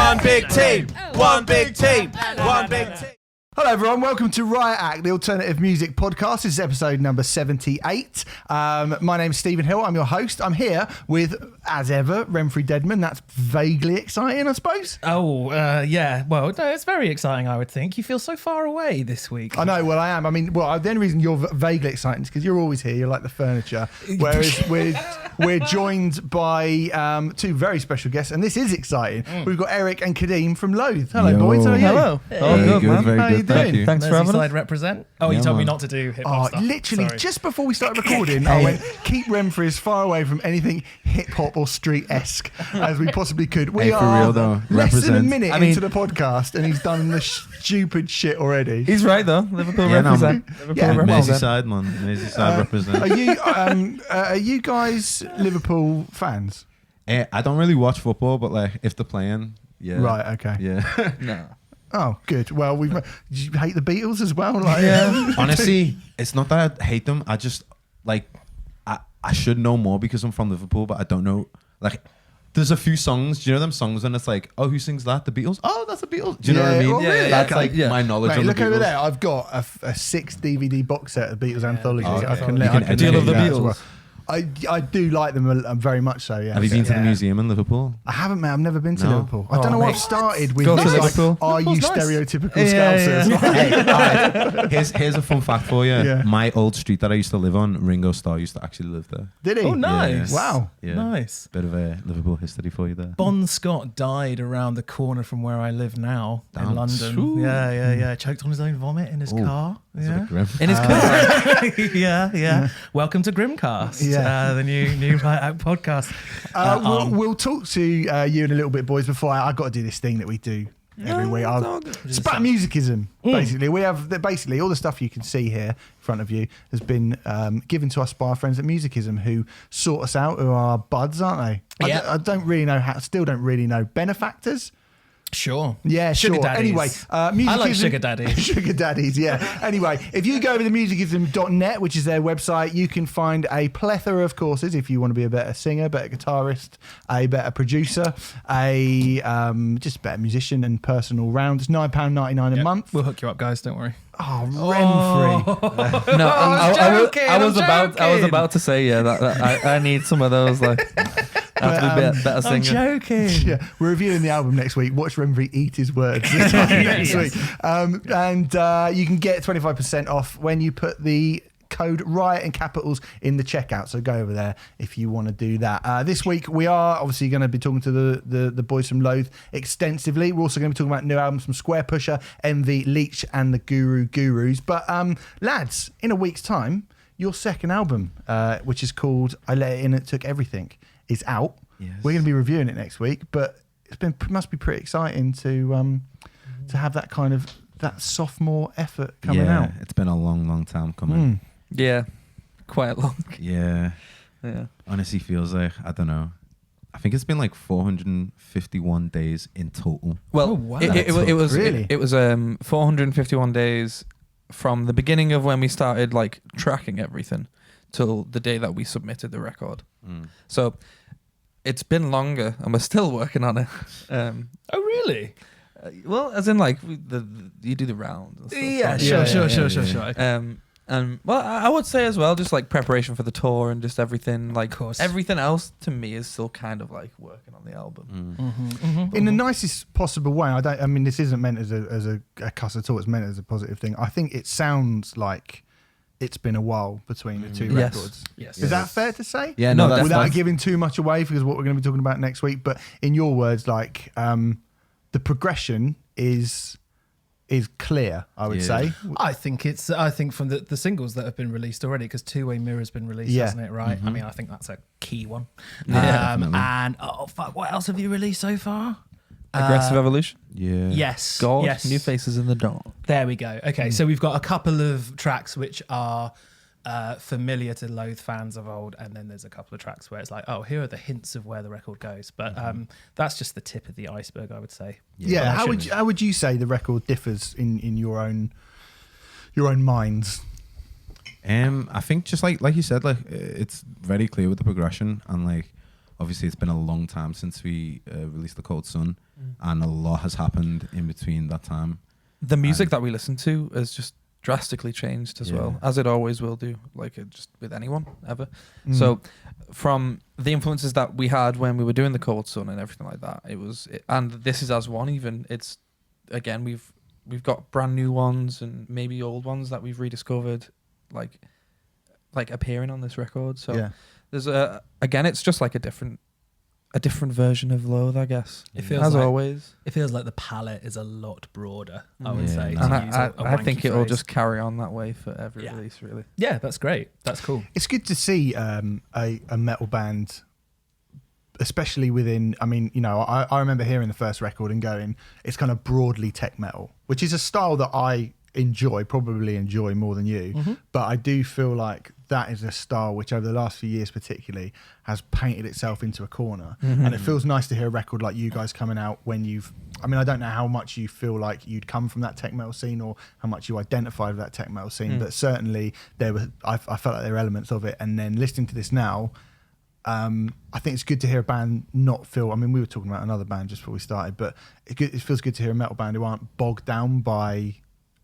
One big team. One big team. One big team. Hello everyone, welcome to Riot Act, the alternative music podcast. This is episode number 78. My name's Stephen Hill, I'm your host. I'm here with, as ever, Renfrey Deadman. That's vaguely exciting, I suppose. Yeah. Well, no, it's very exciting, I would think. You feel so far away this week. I know, well I am. I mean, well, the only reason you're vaguely exciting is because you're always here, you're like the furniture. Whereas we're joined by two very special guests, and this is exciting. We've got Eric and Kadeem from Loathe. Hello, boys, how are you? Hello. Good, man. How are you doing? Thank you. Thanks for having us. Represent. Oh, you told me not to do hip-hop stuff. Literally, Sorry. just before we started recording, I went, keep Renfrey as far away from anything hip-hop or street-esque as we possibly could. We for are real, though. less than a minute I mean, into the podcast, and he's done the stupid shit already. He's right, though. Liverpool represent. Liverpool represent. Merseyside, man. Merseyside represent. Are you guys Liverpool fans? I don't really watch football, but like if they're playing, yeah. Right, okay. Yeah. No. Oh, good. Well, did you hate the Beatles as well? Like, Yeah. Honestly, it's not that I hate them. I just like I should know more because I'm from Liverpool, but I don't know. Like, there's a few songs. Do you know them songs? And it's like, oh, who sings that? The Beatles. Oh, that's the Beatles. Do you know what I mean? Well, really? That's Okay. like my knowledge. Mate, of look the Beatles. over there. I've got a 6 DVD box set of Beatles anthology. Oh, I okay. can You let can you edit love the that as Beatles. well. I do like them very much so, yeah. Have you been to the museum in Liverpool? I haven't, mate. I've never been to No? Liverpool. I don't know why I've started with Go to this, like, Liverpool. are you Liverpool's nice. stereotypical Scousers? Hey, here's a fun fact for you. Yeah. My old street that I used to live on, Ringo Starr used to actually live there. Did he? Oh, nice. Wow. Yeah. Nice. Bit of a Liverpool history for you there. Bon Scott died around the corner from where I live now in Damn. London. Ooh. Yeah. Choked on his own vomit in his car. That's a Yeah. bit grim. In his car. Yeah. Welcome to Grimcast, Yeah. the new Riot Act podcast. We'll talk to you in a little bit, boys. Before I've got to do this thing that we do every week. It's about musicism, basically. We have basically all the stuff you can see here in front of you has been given to us by our friends at Musicism, who sort us out, who are buds, aren't they? Yeah. I don't really know still don't really know. Benefactors? Sure. Yeah, Sugar sure. daddies. Anyway, I like sugar daddies. Sugar daddies, yeah. Anyway, if you go over to musicism.net, which is their website, you can find a plethora of courses if you want to be a better singer, better guitarist, a better producer, just a better musician and person all round. It's £9.99 a month. We'll hook you up, guys. Don't worry. Oh, Renfrey. No, I was joking. about to say, yeah, that I need some of those. Like, I have to be better I'm singer. joking. Yeah, we're reviewing the album next week. Watch Renfrey eat his words this time next week. And you can get 25% off when you put the code RIOT in capitals in the checkout. So go over there if you want to do that. This week we are obviously going to be talking to the boys from Loathe extensively. We're also going to be talking about new albums from Squarepusher, Envy, Leeched and the Gurus. But lads, in a week's time, your second album, which is called I Let It In, It Took Everything, is out. Yes. We're going to be reviewing it next week, but must be pretty exciting to have that kind of that sophomore effort coming out. It's been a long time coming. Yeah, quite long. Yeah. Yeah. Honestly feels like, I don't know. I think it's been like 451 days in total. Well, Oh, wow. it was Really? it was 451 days from the beginning of when we started like tracking everything till the day that we submitted the record. So it's been longer, and we're still working on it. Oh, really? Well, as in like you do the round. And stuff, Yeah, so- sure. And well, I would say as well, just like preparation for the tour and just everything. Like Of course. everything else to me is still kind of like working on the album. In the nicest possible way. I mean, this isn't meant as a cuss at all. It's meant as a positive thing. I think it sounds like it's been a while between the two Yes. records. Yes. Is that fair to say? Yeah, No, no, that's Without fine. giving too much away, because what we're going to be talking about next week. But in your words, like the progression is clear, I would say. I think from the singles that have been released already, because Two Way Mirror has been released, Yeah. hasn't it? Right. I mean, I think that's a key one. Yeah, definitely. And what else have you released so far? Aggressive Evolution. Yeah. Yes. God, Yes. New Faces in the Dark. There we go. Okay, so we've got a couple of tracks which are familiar to Loathe fans of old, and then there's a couple of tracks where it's like, oh, here are the hints of where the record goes. But that's just the tip of the iceberg, I would say. Yeah. How would you say the record differs in your own minds? I think just like you said, like it's very clear with the progression, and like obviously it's been a long time since we released The Cold Sun, and a lot has happened in between that time. The music that we listen to has just drastically changed as well, as it always will do, like it just with anyone ever. So from the influences that we had when we were doing The Cold Sun and everything like that, and This Is As One even, it's again we've got brand new ones and maybe old ones that we've rediscovered like appearing on this record. So there's again it's just like a different version of Loathe, I guess. It feels as like, always. It feels like the palette is a lot broader, I would say. And to use I think wanky it'll phrase. just carry on that way for every release, really. Yeah, that's great. That's cool. It's good to see a metal band, especially within, I mean, you know, I remember hearing the first record and going, it's kind of broadly tech metal, which is a style that I probably enjoy more than you. But I do feel like that is a style which over the last few years particularly has painted itself into a corner. And it feels nice to hear a record like you guys coming out when I don't know how much you feel like you'd come from that tech metal scene or how much you identify with that tech metal scene, but certainly I felt like there were elements of it. And then listening to this now, I think it's good to hear a band not feel, I mean, we were talking about another band just before we started, but it feels good to hear a metal band who aren't bogged down by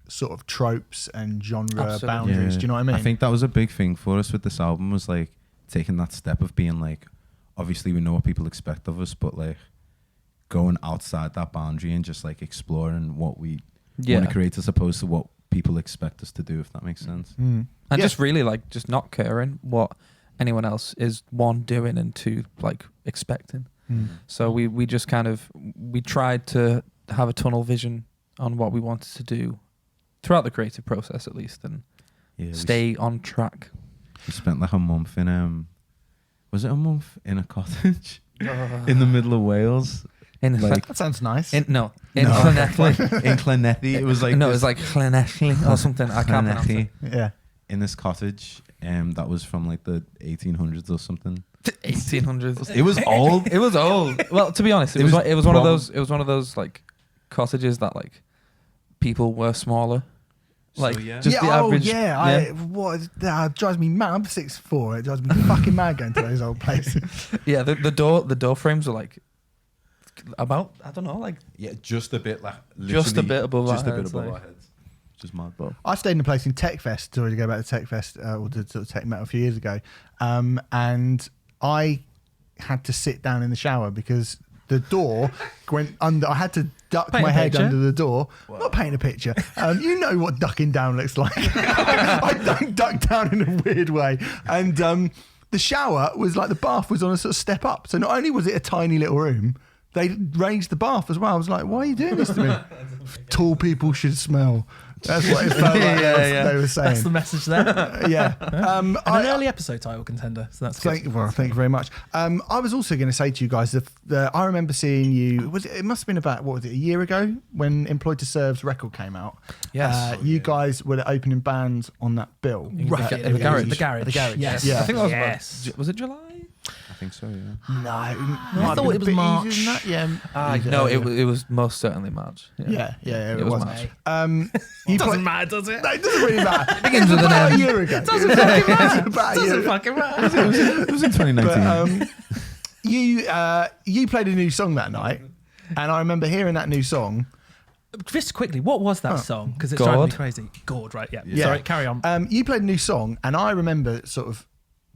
sort of tropes and genre boundaries. Do you know what I mean? I think that was a big thing for us with this album, was like taking that step of being like, obviously we know what people expect of us, but like going outside that boundary and just like exploring what we want to create as opposed to what people expect us to do, if that makes sense. And just really like just not caring what anyone else is, one, doing, and two, like expecting. So we just kind of, we tried to have a tunnel vision on what we wanted to do throughout the creative process, at least, and stay on track. We spent like a month in was it a month in a cottage in the middle of Wales? That sounds nice. In Llanelli. In Llanelli. It was like no, it was like Llanelli or something. I can't pronounce it. Yeah. In this cottage, that was from like the 1800s or something. 1800s. It was old. It was old. Well, to be honest, it was one of those. It was one of those like cottages that like people were smaller. Like just the average. That drives me mad. I'm 6'4". It drives me fucking mad going to those old places. Yeah, the door frames were like about, I don't know, like just a bit like just a bit above our heads. Our heads. Just mad, bro. I stayed in a place in Techfest. Sorry to go back to Techfest or to sort of tech metal a few years ago, and I had to sit down in the shower because the door went under. I had to duck my head under the door. Whoa. Not painting a picture. You know what ducking down looks like. I don't duck down in a weird way. And the shower was like, the bath was on a sort of step up. So not only was it a tiny little room, they raised the bath as well. I was like, why are you doing this to me? Tall people should smell. That's what it felt like they were saying. That's the message there. And an early episode title contender. So that's good. Thank you very much. I was also going to say to you guys that I remember seeing you. It must have been about, what was it, a year ago when Employed to Serve's record came out. Yes. You guys were the opening band on that bill. Right. In the garage. The garage. Yes. Yeah. I think that was about, was it July? I think so, yeah. No, I thought it was March. No, it was most certainly March. Yeah, it was March. It doesn't matter, does it? No, it doesn't really matter. It begins with an about M. a year ago. It doesn't fucking matter. It was in 2019. But you played a new song that night, and I remember hearing that new song. Just quickly, what was that song? Because it's God. driving me crazy. God, right? Yeah. Sorry, carry on. You played a new song, and I remember sort of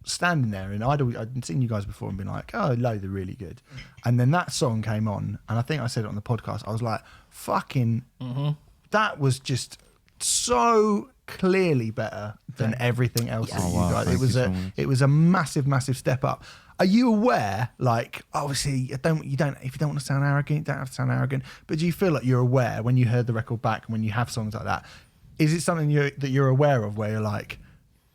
standing there, and I'd seen you guys before and been like, oh, Loathe are really good. And then that song came on, and I think I said it on the podcast. I was like, fucking, that was just so clearly better than everything else that you guys. It was a massive, massive step up. Are you aware, like, obviously, if you don't want to sound arrogant, you don't have to sound arrogant, but do you feel like you're aware when you heard the record back and when you have songs like that? Is it something that you're aware of where you're like,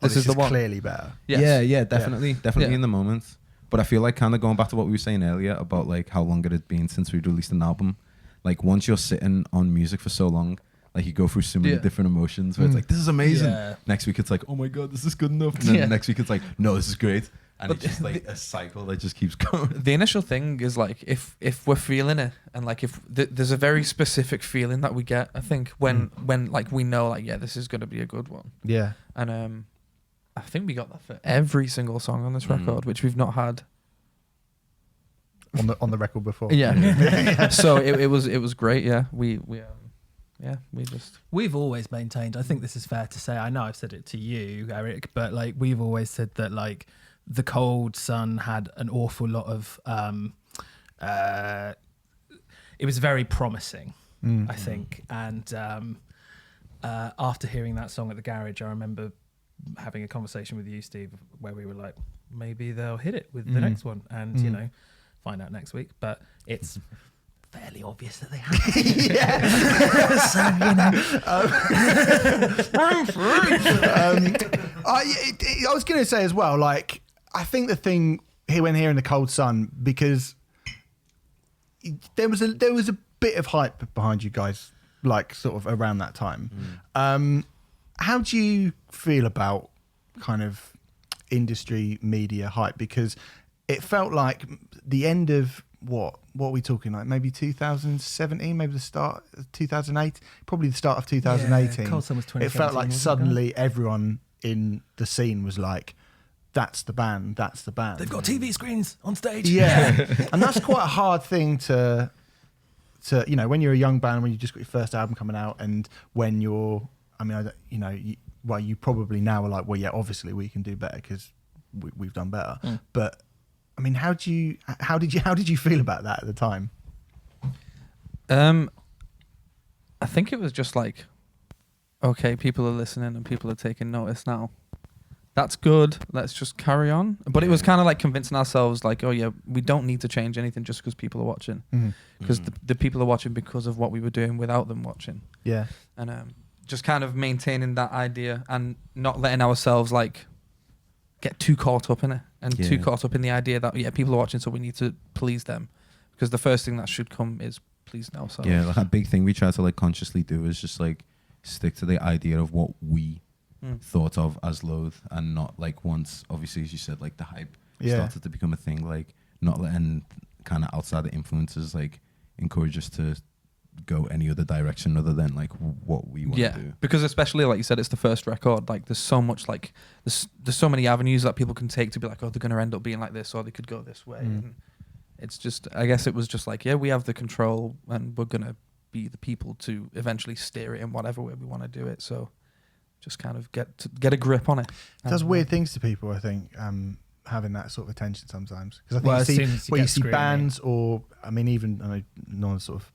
this is the one clearly better? Yes. Yeah, definitely in the moment. But I feel like kind of going back to what we were saying earlier about like how long it had been since we released an album. Like once you're sitting on music for so long, like you go through so many different emotions where it's like, this is amazing. Yeah. Next week it's like, oh my God, this is good enough. And then next week it's like, no, this is great. And it's just like a cycle that just keeps going. The initial thing is like, if we're feeling it, and like if there's a very specific feeling that we get, I think when like we know like, yeah, this is going to be a good one. Yeah. And I think we got that for every single song on this record, which we've not had on the record before. Yeah. So it was great. Yeah, we just We've always maintained, I think this is fair to say, I know I've said it to you, Eric, but like we've always said that like the Cold Sun had an awful lot of it was very promising, I think. And after hearing that song at the garage, I remember having a conversation with you, Steve, where we were like, maybe they'll hit it with the next one, and you know, find out next week. But it's fairly obvious that they have. I was going to say as well, like, I think the thing here when hearing the Cold Sun, because there was a bit of hype behind you guys, like sort of around that time. How do you feel about kind of industry media hype? Because it felt like the end of what are we talking, like maybe 2017, maybe the start of 2008, probably the start of 2018. Yeah, Cold Sun was 2017. It felt like suddenly everyone in the scene was like, that's the band. They've got TV screens on stage. Yeah. And that's quite a hard thing to, you know, when you're a young band, when you just got your first album coming out, and when you're, I mean, you probably now are like, well, yeah, obviously we can do better because we've done better. But I mean, how did you feel about that at the time? I think it was just like, okay, people are listening and people are taking notice now. That's good. Let's just carry on. But it was kind of like convincing ourselves, like, oh yeah, we don't need to change anything just because people are watching. Because the people are watching because of what we were doing without them watching. Yeah. And just kind of maintaining that idea and not letting ourselves like get too caught up in it and too caught up in the idea that people are watching, so we need to please them. Because the first thing that should come is pleasing ourselves. Yeah, like a big thing we try to like consciously do is just like stick to the idea of what we thought of as Loathe, and not like once, obviously, as you said, like the hype started to become a thing, like not letting kind of outside influences like encourage us to go any other direction other than like what we want to do. Because especially like you said, it's the first record, like there's so much, like there's so many avenues that people can take to be like, oh, they're going to end up being like this, or they could go this way. And it's just, I guess it was just like, yeah, we have the control and we're going to be the people to eventually steer it in whatever way we want to do it. So just kind of get a grip on it. It does weird things to people, I think, having that sort of attention sometimes. Because I think you see bands, or I mean, even I know no one's sort of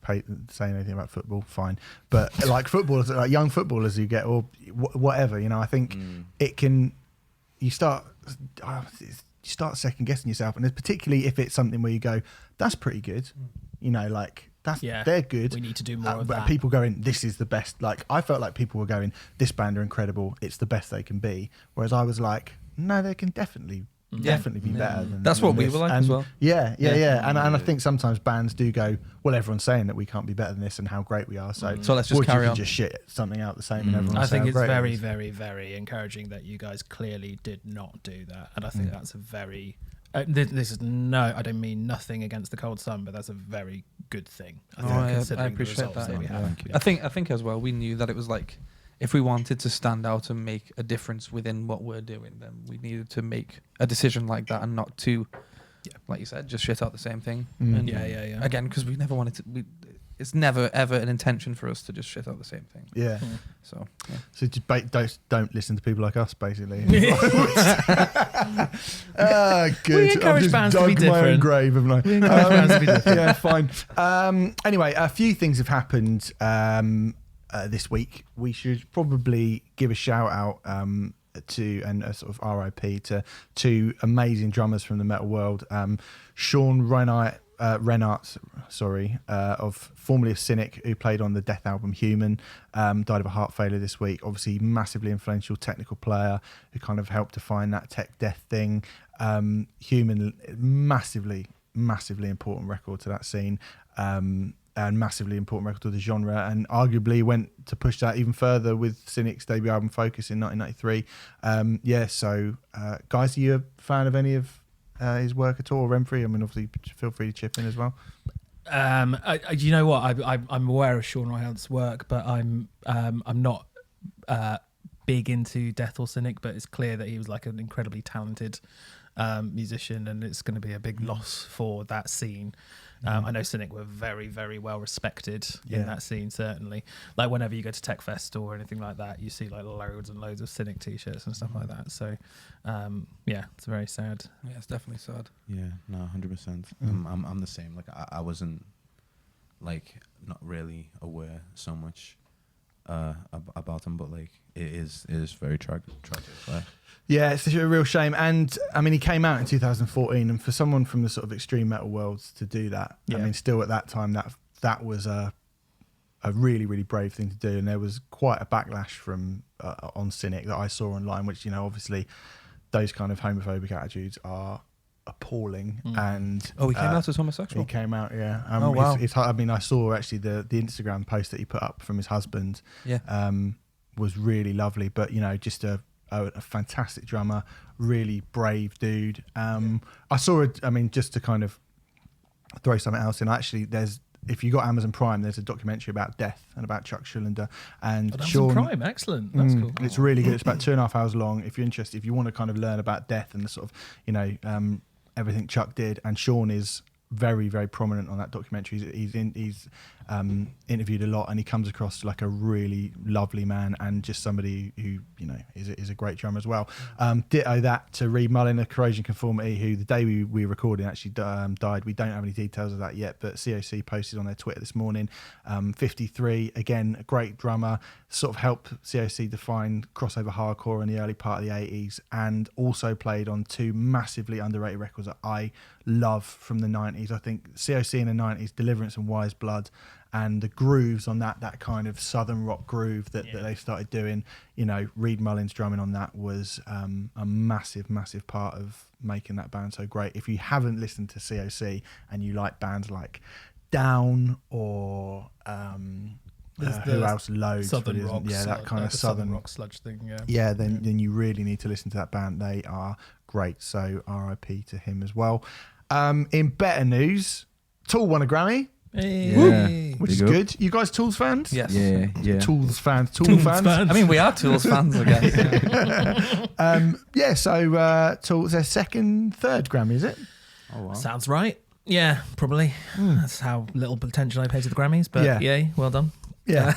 saying anything about football, fine, but like footballers, like young footballers who get, or whatever, you know, I think it can. You start second guessing yourself, and particularly if it's something where you go, that's pretty good, you know, like. They're good. We need to do more of but that. People going, this is the best. Like, I felt like people were going, this band are incredible. It's the best they can be. Whereas I was like, no, they can definitely be better than that's what we this. were like and as well. Yeah. And I think sometimes bands do go, well, everyone's saying that we can't be better than this and how great we are. So let's just carry on. Just shit something out the same and everyone. I think it's very, very, very encouraging that you guys clearly did not do that. And I think that's a very... this is I don't mean nothing against the Cold Sun, but that's a very good thing. I appreciate that. We have. I think as well, we knew that it was like, if we wanted to stand out and make a difference within what we're doing, then we needed to make a decision like that and not to, like you said, just shit out the same thing. And again, because we never wanted to. It's never ever an intention for us to just shit out the same thing. Yeah. So just don't listen to people like us, basically. Good. We encourage bands to be different. My own grave, haven't I? We encourage bands to be different. Yeah, fine. Anyway, a few things have happened this week. We should probably give a shout out to, and a sort of RIP to two amazing drummers from the metal world. Sean Reinhardt, of formerly of Cynic, who played on the Death album Human, died of a heart failure this week. Obviously, massively influential technical player who kind of helped define that tech death thing. Human, massively important record to that scene, and massively important record to the genre, and arguably went to push that even further with Cynic's debut album Focus in 1993. So guys, are you a fan of any of his work at all, Renfrey? I mean, obviously, feel free to chip in as well. You know what? I'm aware of Sean Reinhardt's work, but I'm not big into Death or Cynic. But it's clear that he was like an incredibly talented musician, and it's going to be a big loss for that scene. I know Cynic were very, very well respected in that scene, certainly. Like whenever you go to Tech Fest or anything like that, you see like loads and loads of Cynic t-shirts and stuff like that. So, it's very sad. Yeah, it's definitely sad. Yeah, no, 100%. I'm the same. Like I wasn't like not really aware so much about him, but like it is very tragic. Like. Yeah, it's a real shame. And I mean, he came out in 2014, and for someone from the sort of extreme metal worlds to do that, I mean, still at that time, that was a really, really brave thing to do. And there was quite a backlash from on Cynic that I saw online, which, you know, obviously those kind of homophobic attitudes are appalling. And he came out as homosexual. He came out, yeah. Oh wow! I mean, I saw actually the Instagram post that he put up from his husband. Yeah, was really lovely, but you know, just a fantastic drummer, really brave dude. I saw it. I mean, just to kind of throw something else in. Actually, if you got Amazon Prime, there's a documentary about death and about Chuck Schuldiner and Sean. Amazon Prime, excellent. That's cool. It's really good. It's about 2.5 hours long. If you're interested, if you want to kind of learn about death and the sort of, you know, everything Chuck did, and Sean is very, very prominent on that documentary. He's interviewed a lot, and he comes across like a really lovely man and just somebody who, you know, is a great drummer as well. Ditto that to Reed Mullin of Corrosion Conformity, who the day we recorded actually died. We don't have any details of that yet, but COC posted on their Twitter this morning. 53, again, a great drummer, sort of helped COC define crossover hardcore in the early part of the 80s, and also played on two massively underrated records that I love from the 90s. I think COC in the 90s, Deliverance and Wise Blood, and the grooves on that kind of southern rock groove that they started doing, you know, Reed Mullin's drumming on that was a massive, massive part of making that band so great. If you haven't listened to COC and you like bands like Down or who else? Loathe, Southern rock, that kind of southern rock sludge thing. Then you really need to listen to that band. They are great. So RIP to him as well. In better news, Tool won a Grammy. Hey. Which is good. You guys Tools fans? Yes. Yeah. Tool fans. I mean, we are Tools fans, I guess. So Tool's their third Grammy, is it? Oh wow. Sounds right. Yeah, probably. That's how little attention I pay to the Grammys, but yay, well done. Yeah.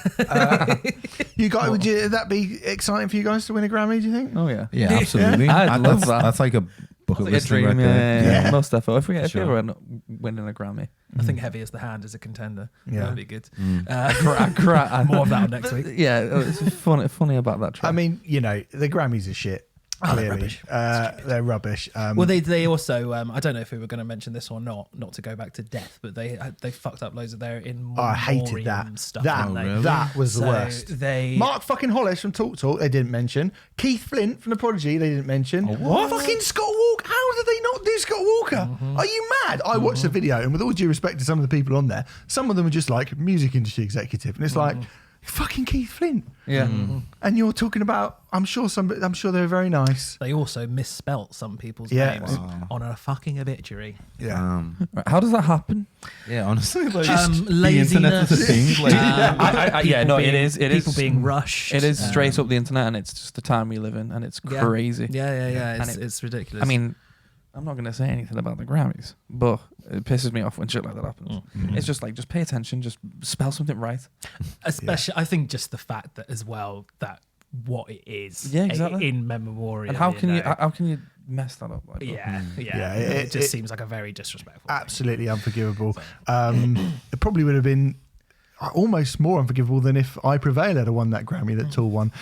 You guys, would that be exciting for you guys to win a Grammy, do you think? Oh yeah. Yeah, absolutely. I'd love that. That's like a bucket list thing right dream, there. yeah. Most definitely. If we ever end up winning a Grammy, I think Heavy as the Hand is a contender. Yeah. That'd be good. More of that next week. Yeah, it's funny about that track. I mean, you know, the Grammys are shit. Oh, they're rubbish. They're rubbish. Well, they also I don't know if we were going to mention this or not to go back to death, but they fucked up loads of their in I hated that. Stuff. That was the worst. Mark fucking Hollis from Talk Talk they didn't mention. Keith Flint from The Prodigy they didn't mention. What? Fucking Scott Walker. How did they not do Scott Walker? Are you mad? I watched the video, and with all due respect to some of the people on there, some of them are just like music industry executive, and it's like fucking Keith Flint. Yeah. And you're talking about, I'm sure they're very nice. They also misspelt some people's names on a fucking obituary. Yeah. Right, how does that happen? Yeah, honestly, like laziness. the internet is a thing. Like, It is. People being rushed. It is straight up the internet, and it's just the time we live in, and it's crazy. Yeah. It's ridiculous. I mean, I'm not going to say anything about the Grammys, but it pisses me off when shit like that happens. It's just like, just pay attention, just spell something right. Especially, I think just the fact that as well, that what it is exactly. in memoriam. And how can you mess that up like that? It just seems like a very disrespectful absolutely thing. Unforgivable. It probably would have been almost more unforgivable than if I Prevail had won that Grammy that Tool won,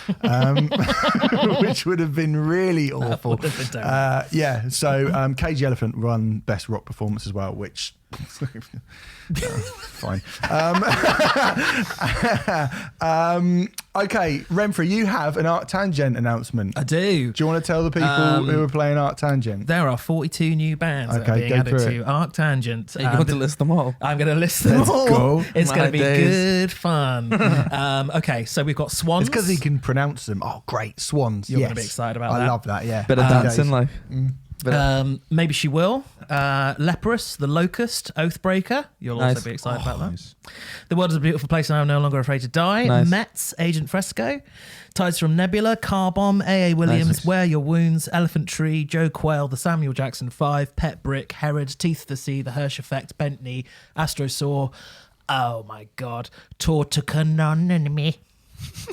which would have been really awful. So Cage the Elephant won Best Rock Performance as well, which fine. Okay, Renfrew, you have an Arc Tangent announcement. I do. Do you want to tell the people who are playing Arc Tangent? There are 42 new bands that are being added to Arc Tangent. You want to list them all? I'm going to list them all. Go. It's going to be good fun. Okay, so we've got Swans. It's because he can pronounce them. Oh, great. Swans. You're going to be excited about that. I love that, yeah. Bit of dancing, like. Maybe she will. Leprous, The Locust, Oathbreaker. You'll Nice. also be excited about that. Nice. The World is a Beautiful Place and I'm No Longer Afraid to Die. Nice. Mets, Agent Fresco. Tides from Nebula, Car Bomb, A.A. Williams, Nice. Wear Your Wounds, Elephant Tree, Joe Quayle, The Samuel Jackson 5, Pet Brick, Herod, Teeth for Sea, The Hirsch Effect, Bentley, Astrosaur. Oh my God. Tortucanonemy.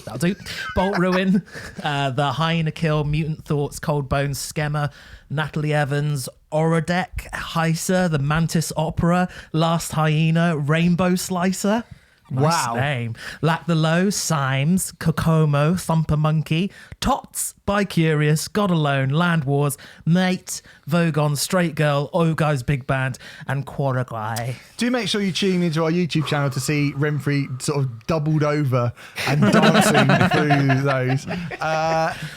That'll do. Bolt Ruin, The Hyena Kill, Mutant Thoughts, Cold Bones, Skemmer, Natalie Evans, Orodek, Heiser, The Mantis Opera, Last Hyena, Rainbow Slicer. Nice Wow. name. Lack the Low, Symes, Kokomo, Thumper Monkey, Tots, By Curious, God Alone, Land Wars, Mate, Vogon, Straight Girl, Oh Guys Big Band, and Quaragai. Do make sure you tune into our YouTube channel to see Renfrey sort of doubled over and dancing through those.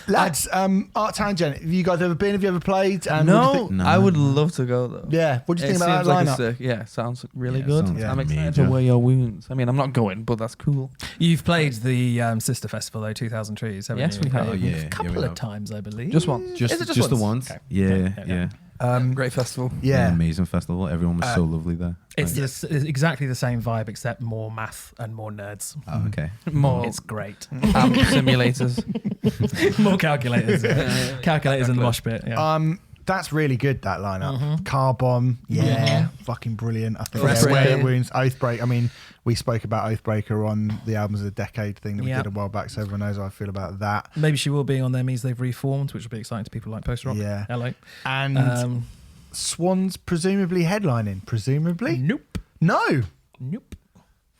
Lads, Art Tangent, have you guys ever been? Have you ever played? And what do you No, think- No. I would love to go though. Yeah, what do you think It about seems that like lineup? a sick. Yeah, sounds really Yeah, good. sounds I'm excited major. to Wear Your Wounds. I mean, I'm not going, but that's cool. You've played the Sister Festival, though, 2000 Trees, haven't Yes, you? we have. Oh, yeah, A couple we of have. times, I believe. Just once. Just, Is it just the once? ones. Okay. Yeah, Yeah. yeah. Great festival. Yeah. An amazing festival. Everyone was so lovely there. It's exactly the same vibe, except more math and more nerds. Oh, okay. More It's great. amp simulators. More calculators. Calculators in the mosh pit. Yeah. That's really good, that lineup. Mm-hmm. Car Bomb, yeah, fucking brilliant. I think Fresco. Wear Your Wounds, Oathbreaker. I mean, we spoke about Oathbreaker on the Albums of the Decade thing that we Yep. did a while back, so everyone knows how I feel about that. Maybe she will be on there means they've reformed, which will be exciting to people like Post Rock. Yeah. Hello. And Swans presumably headlining. Presumably? Nope. No. Nope.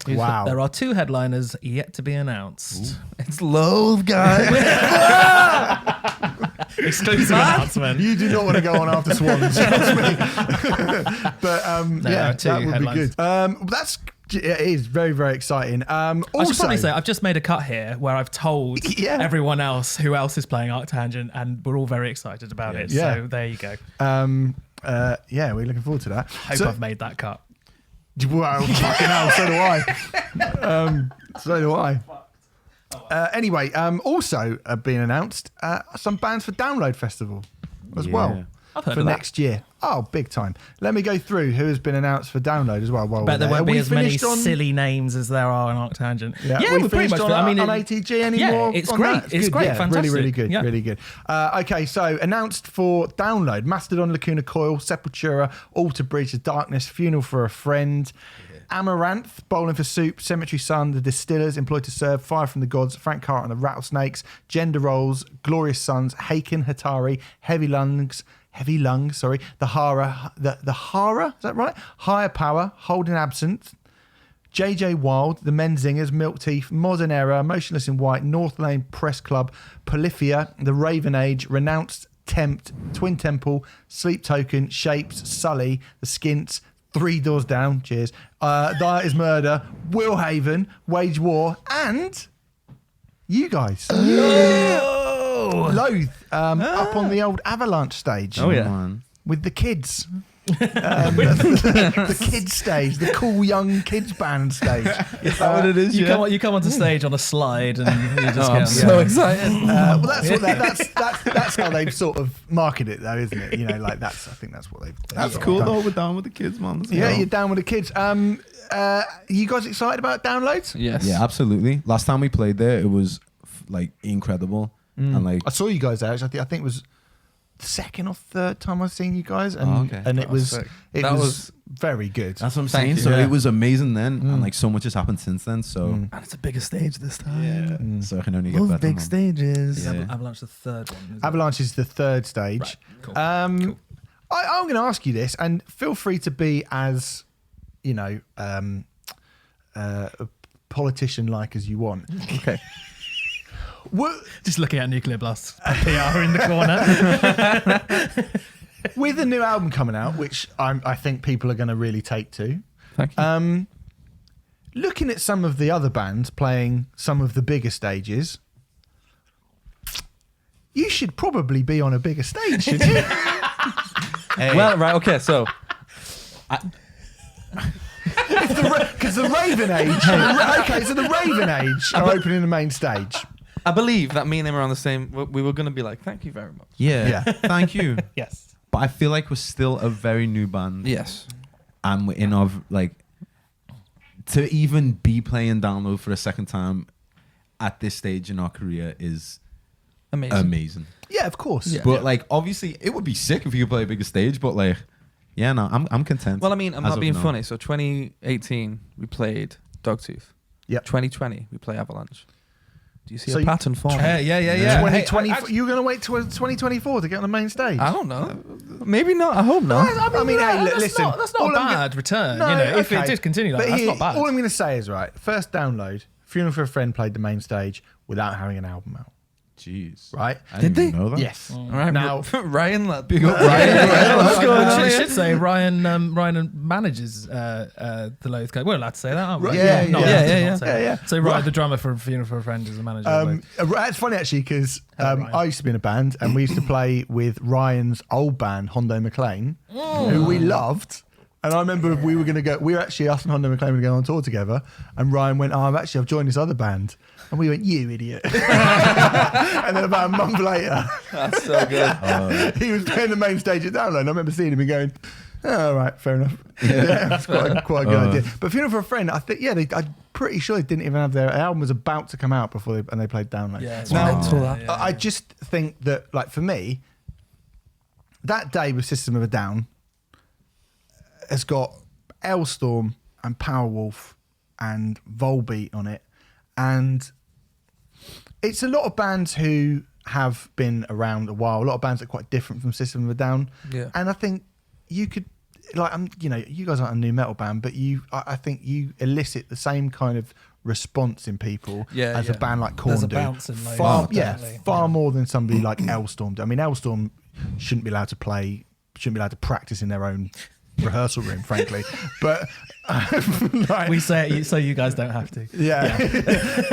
Wow. There are 2 headliners yet to be announced. It's Loathe, guys. Exclusive announcement. You do not want to go on after Swans, trust me. But yeah, two that would headlines. be good. It is very, very exciting. I should probably say I've just made a cut here where I've told Yeah. everyone else who else is playing Arctangent, and we're all very excited about it. Yeah. So there you go. yeah, we're looking forward to that. Hope So- I've made that cut. Well, fucking hell, so do I. So do I. Anyway, also being announced, some bands for Download Festival as Yeah. well I've heard for of that. next year. Oh, big time. Let me go through who has been announced for Download as well. While Bet there we're won't there. be We as many finished on- silly names as there are on Arctangent. Yeah, we're we pretty finished much. on, I mean, on ATG anymore. Yeah, it's on great. that? It's good, great. yeah. Fantastic. Really, really good. Yeah. Really good. Okay, so announced for Download: Mastodon, Lacuna Coil, Sepultura, Alter Bridge, The Darkness, Funeral for a Friend. Amaranth, Bowling for Soup, Cemetery Sun, The Distillers, Employed to Serve, Fire from the Gods, Frank Carter and the Rattlesnakes, Gender Roles, Glorious Sons, Haken Hatari, Heavy Lungs, The Hara, the Hara, is that right? Higher Power, Holding Absent, JJ Wild, The Menzingers, Milk Teeth, Modern Era, Motionless in White, North Lane Press Club, Polyphia, The Raven Age, Renounced, Tempt, Twin Temple, Sleep Token, Shapes, Sully, The Skints, Three Doors Down, cheers, Diet is Murder, Will Haven, Wage War, and you guys. Loathe, up on the old Avalanche stage. Oh, yeah. Come on. With the kids. The kids stage, the cool young kids band stage. Is that what it is? You come onto stage on a slide and you just I'm get so excited. Well, that's how they've sort of marketed it, though, isn't it? You know, like I think that's what they've. That's sort of cool done. though. We're down with the kids, man. Yeah, you're down with the kids. You guys excited about Downloads? Yes. Yeah, absolutely. Last time we played there, it was like incredible, and like I saw you guys there. Actually, I think it was the second or third time I've seen you guys, and Oh, okay. and it That was was sick. it That was was- very good. that's what I'm Thank saying. you. So Yeah. it was amazing then, and like so much has happened since then. So And it's a bigger stage this time. so I can only get Love better. big man. stages. Yeah. Avalanche the third one. isn't it? Avalanche is the third stage. Right, cool. I'm going to ask you this, and feel free to be as, you know, politician-like as you want. Okay. Just looking at Nuclear Blast's PR in the corner. With a new album coming out, which I think people are going to really take to, Thank you. looking at some of the other bands playing some of the bigger stages, you should probably be on a bigger stage, shouldn't you? Hey, Well, right. Okay. So Because the Raven Age. Okay, so the Raven Age are opening the main stage. I believe that me and them are on the same. We were going to be like, thank you very much. yeah, Yeah. thank you. Yes. but I feel like we're still a very new band. Yes. And we're in of like to even be playing Download for a second time at this stage in our career is amazing. Yeah, of course. Yeah. But like, obviously, it would be sick if you could play a bigger stage. But like, yeah, no, I'm content. Well, I mean, I'm as not of being now. funny. So 2018, we played Dogtooth. Yep. 2020, we play Avalanche. Do you see So a pattern forming? Yeah. 2020. Hey, You're going to wait till 2024 to get on the main stage? I don't know. Maybe not. I hope not. I mean, hey, look, listen. That's not all a I'm bad return. No, you know, if okay. it did continue like But that, that's here, not bad. all I'm going to say is, right, first Download, Funeral for a Friend played the main stage without having an album out, Jeez. right? I didn't Did even know that. Yes. All right, Now- Ryan, Big up Let's Ryan. go. on. I should say Ryan manages the Loathe Code. We're allowed to say that, aren't we? Yeah, Not yeah, allowed to yeah, not say yeah, that. yeah. So Ryan, the drummer for Funeral for a Friend, is the manager of Loathe. It's funny actually because Ryan. I used to be in a band and we used to play with Ryan's old band, Hondo McLean, who we loved. And I remember we were going to go, we were actually, us and Hondo McLean were going on tour together. And Ryan went, I've joined this other band. And we went, you idiot. And then about a month later, That's so good. he was playing the main stage at Download. And I remember seeing him and going, oh, all right, fair enough. Yeah, that's quite a good idea. But Funeral for a Friend, I think, I'm pretty sure they didn't even have their album was about to come out before they played Download. Yeah, it's Now, mental, that. I just think that, like, for me, that day with System of a Down has got Elstorm and Powerwolf and Volbeat on it. And it's a lot of bands who have been around a while. A lot of bands that are quite different from System of a Down. Yeah. And I think you could, like, you guys aren't a new metal band, but I think you elicit the same kind of response in people Yeah, as a yeah. band like Korn There's a do. bounce in Loathe, Far, definitely. far more than somebody like Elstorm do. I mean, Elstorm shouldn't be allowed to play, shouldn't be allowed to practice in their own rehearsal room, frankly. But like, We say it so you guys don't have to. yeah.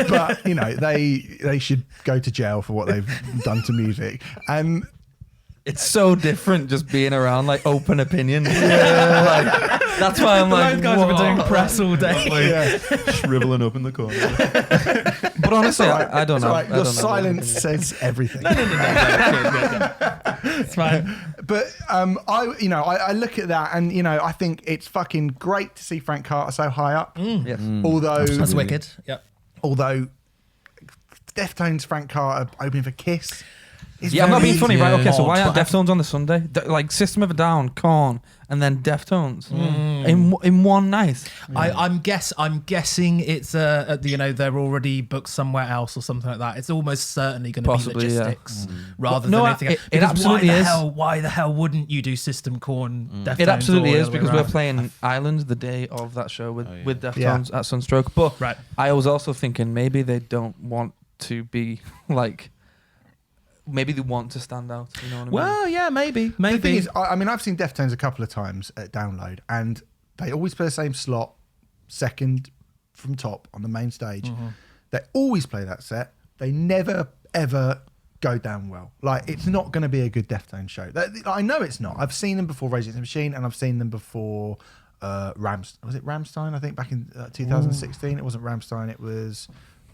But they should go to jail for what they've done to music. And It's so different just being around like open opinion. Like, that's why I'm The like, Loathe guys have been whoa. doing press all day. yeah, Shriveling up in the corner. But honestly, I don't it's know. all right. I Your don't know. silence says everything. It's fine. But I look at that and I think it's fucking great to see Frank Carter so high up. Yes. Although That's wicked. Yep. although Deftones Frank Carter opening for Kiss. Is Yeah, I'm not being very funny, right? Okay, so odd. why aren't Deftones on the Sunday? Like System of a Down, Korn, and then Deftones in one night. I'm guessing it's they're already booked somewhere else or something like that. It's almost certainly going to be Possibly, yeah. logistics rather No, than anything. it Because absolutely is. Why the hell wouldn't you do System, Korn, Deftones? It absolutely or the is other way because we're around? playing Island the day of that show with Yeah. Deftones at Sunstroke. But Right. I was also thinking maybe they don't want to be like. Maybe they want to stand out. You know what I mean? Well, yeah, maybe. The thing is, I mean, I've seen Deftones a couple of times at Download, and they always play the same slot, second from top on the main stage. They always play that set. They never ever go down well. Like, it's not going to be a good Deftones show. I know it's not. I've seen them before Rage Against the Machine, and I've seen them before was it Rammstein? I think back in 2016. It wasn't Rammstein. It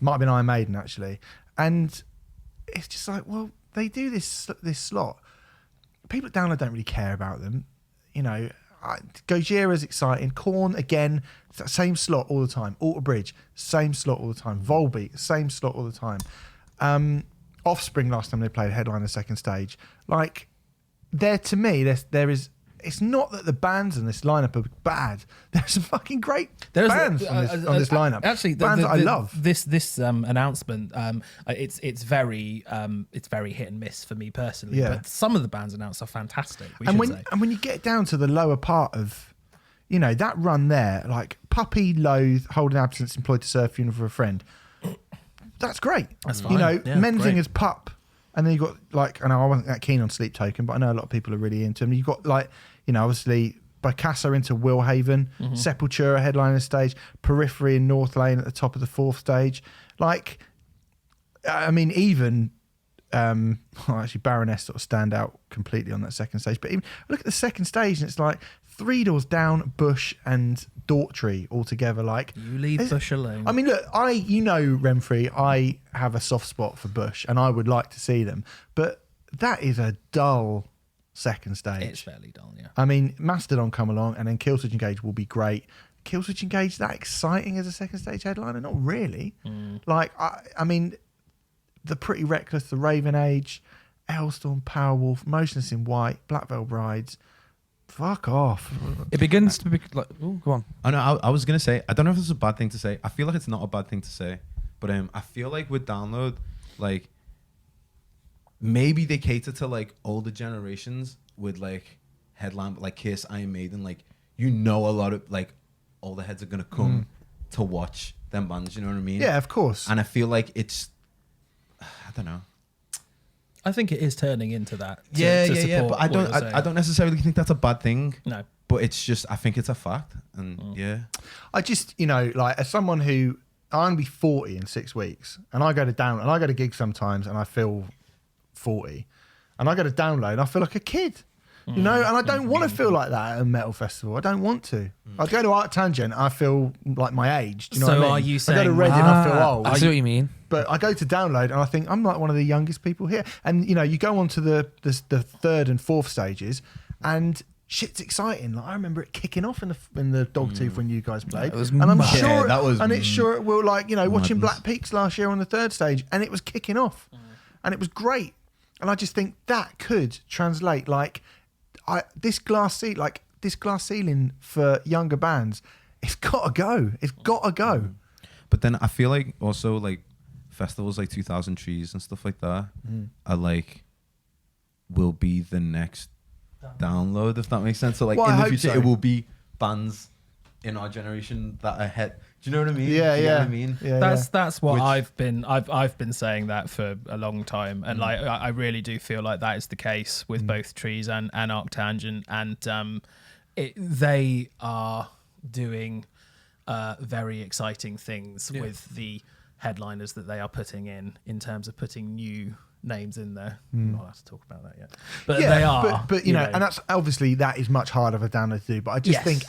might have been Iron Maiden actually, and it's just like, well, they do this slot. People at Download don't really care about them. Gojira's exciting. Korn, again, it's that same slot all the time. Alter Bridge, same slot all the time. Volbeat, same slot all the time. Offspring, last time they played headline the second stage. Like, to me, there is. It's not that the bands in this lineup are bad. There's some fucking great bands on this lineup. Actually, bands that I love. This announcement, it's very hit and miss for me personally. Yeah. But some of the bands announced are fantastic. And when you get down to the lower part of, that run there, like Puppy, Loathe, Holding Absence, Employed to Serve, Funeral for a Friend, that's great. That's fine. Yeah, Menzinger's Pup, and then you got I know I wasn't that keen on Sleep Token, but I know a lot of people are really into him. You've got obviously Bicasa into Willhaven, Sepultura headlining the stage, Periphery and North Lane at the top of the fourth stage. Even actually Baroness sort of stand out completely on that second stage. But even look at the second stage and it's like Three Doors Down, Bush and Daughtry all together. You leave Bush alone. I mean, look, Renfrey, I have a soft spot for Bush and I would like to see them. But that is a dull second stage. It's fairly dull, yeah. I mean, Mastodon come along, and then Killswitch Engage will be great. Killswitch Engage that exciting as a second stage headliner? Not really. Like, I mean, the Pretty Reckless, the Raven Age, Hellstorm, Powerwolf, Motionless in White, Black Veil Brides. Fuck off. It begins to be like, oh, go on. I know. I was gonna say. I don't know if this is a bad thing to say. I feel like it's not a bad thing to say, but I feel like with Download, like maybe they cater to like older generations with like headline like Kiss, Iron Maiden. Like a lot of like older heads are gonna come to watch them bands. You know what I mean? Yeah, of course. And I feel like it's. I don't know. I think it is turning into that. Yeah. support But I what you're saying. don't necessarily think that's a bad thing. No. But it's just, I think it's a fact. And yeah. I just, like as someone who, I'm going to be 40 in 6 weeks, and I go to gigs sometimes and I feel 40, and I go to Download and I feel like a kid. And I don't want to feel like that at a metal festival. I don't want to. I go to Art Tangent, I feel like my age. Do you know what I mean? Are you I saying go to Reading, I feel old. I see what you mean. But I go to Download and I think I'm like one of the youngest people here. And you go on to the third and fourth stages, and shit's exciting. Like I remember it kicking off in the Dogtooth when you guys played. It was and I'm mad. sure, Yeah, that was it's sure it will. Like watching madness. Black Peaks last year on the third stage, and it was kicking off, and it was great. And I just think that could translate like. This glass ceiling for younger bands, it's got to go. It's got to go. But then I feel like also like festivals like 2000 Trees and stuff like that are like will be the next Download, if that makes sense. So like Well, in I the hope future so. it will be bands in our generation that are ahead. Do you know what I mean? Yeah, Do you know yeah. what I mean? Yeah, That's what Which- I've been saying that for a long time, and like I really do feel like that is the case with both Trees and Arctangent, and they are doing very exciting things with the headliners that they are putting in terms of putting new names in there. I'm not allowed to talk about that yet, but yeah, they are. But you know, and that's obviously that is much harder for Download to do. But I just Yes, think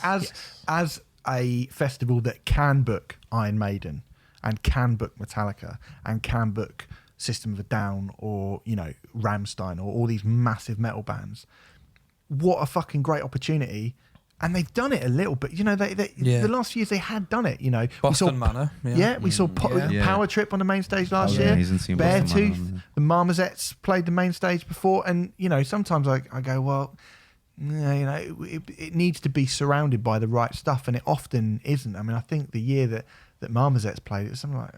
as a festival that can book Iron Maiden and can book Metallica and can book System of a Down or Rammstein or all these massive metal bands, what a fucking great opportunity. And they've done it a little bit. The last few years they had done it. Boston Manor. We saw Power Trip on the main stage last year. amazing seeing Boston Manor Beartooth, on there. the Marmosets played the main stage before. And, sometimes I go, well, it needs to be surrounded by the right stuff. And it often isn't. I mean, I think the year that Marmosets played, it was something like,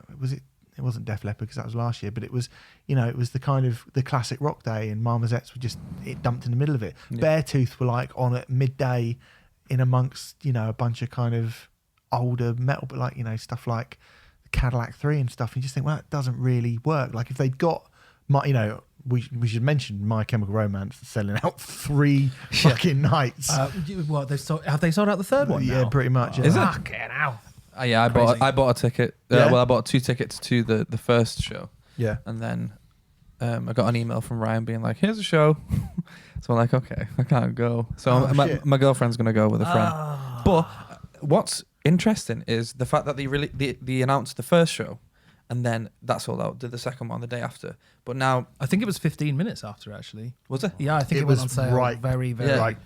it wasn't Def Leppard because that was last year, but it was, it was the kind of the classic rock day, and Marmosets were just dumped in the middle of it. Yeah. Beartooth were like on at midday in amongst, a bunch of kind of older metal, but like, stuff like Cadillac 3 and stuff. And you just think, well, that doesn't really work. Like if they'd got, we should mention My Chemical Romance selling out 3 fucking nights. have they sold out the third one? Yeah, now? pretty much. Is it? Fucking hell. Yeah, I bought a ticket. Yeah? I bought 2 tickets to the first show. Yeah. And then I got an email from Ryan being like, here's a show. So I'm like, okay, I can't go. So my girlfriend's going to go with a friend. But what's interesting is the fact that they announced the first show and then that sold out, did the second one the day after. But now... I think it was 15 minutes after, actually. Was it? Yeah, I think it was went on sale right- very, very... Yeah. Like,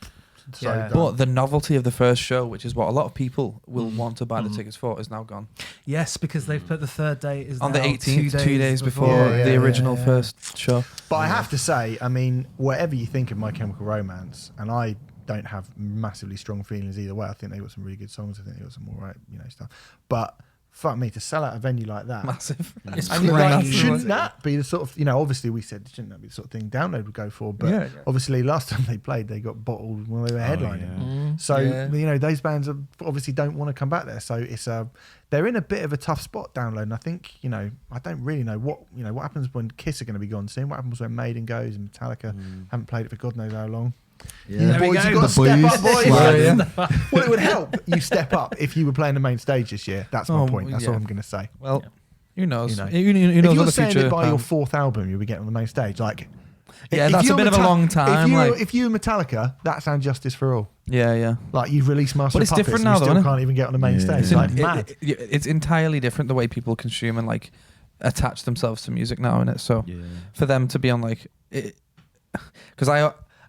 so Yeah. done. But the novelty of the first show, which is what a lot of people will want to buy the tickets for, is now gone. Yes, because they've put the third date is On the now 18th, 2 days before Yeah, the yeah, original yeah. first show. But I have to say, I mean, whatever you think of My Chemical Romance, and I don't have massively strong feelings either way. I think they got some really good songs. I think they got some all right, stuff. But fuck me, to sell out a venue like that. Massive. It's And like, crazy. shouldn't that be the sort of, obviously we said, shouldn't that be the sort of thing Download would go for? But Yeah. obviously last time they played, they got bottled when they were headlining. So, Yeah. those bands obviously don't want to come back there. So it's they're in a bit of a tough spot, Download. And I think, I don't really know what happens when Kiss are going to be gone soon. What happens when Maiden goes and Metallica haven't played it for God knows how long. Yeah. You There we boys, go. you got to The step boys. up, boys. Yeah. Well, it would help you step up if you were playing the main stage this year. That's my Oh, point. That's yeah. all I'm going to say. Well, who knows? You know. Who knows If what you're the saying future it by your has. 4th album, you'll be getting on the main stage. Like, Yeah, if that's a you're bit of a long time, If you're Metallica, that's and Justice for All. Yeah. Like you've released Master But of it's Puppets, different and now, you though, still isn't it? can't even get on the main Yeah. stage. It's It's like mad. It's entirely different the way people consume and like attach themselves to music now, innit? So for them to be on like, because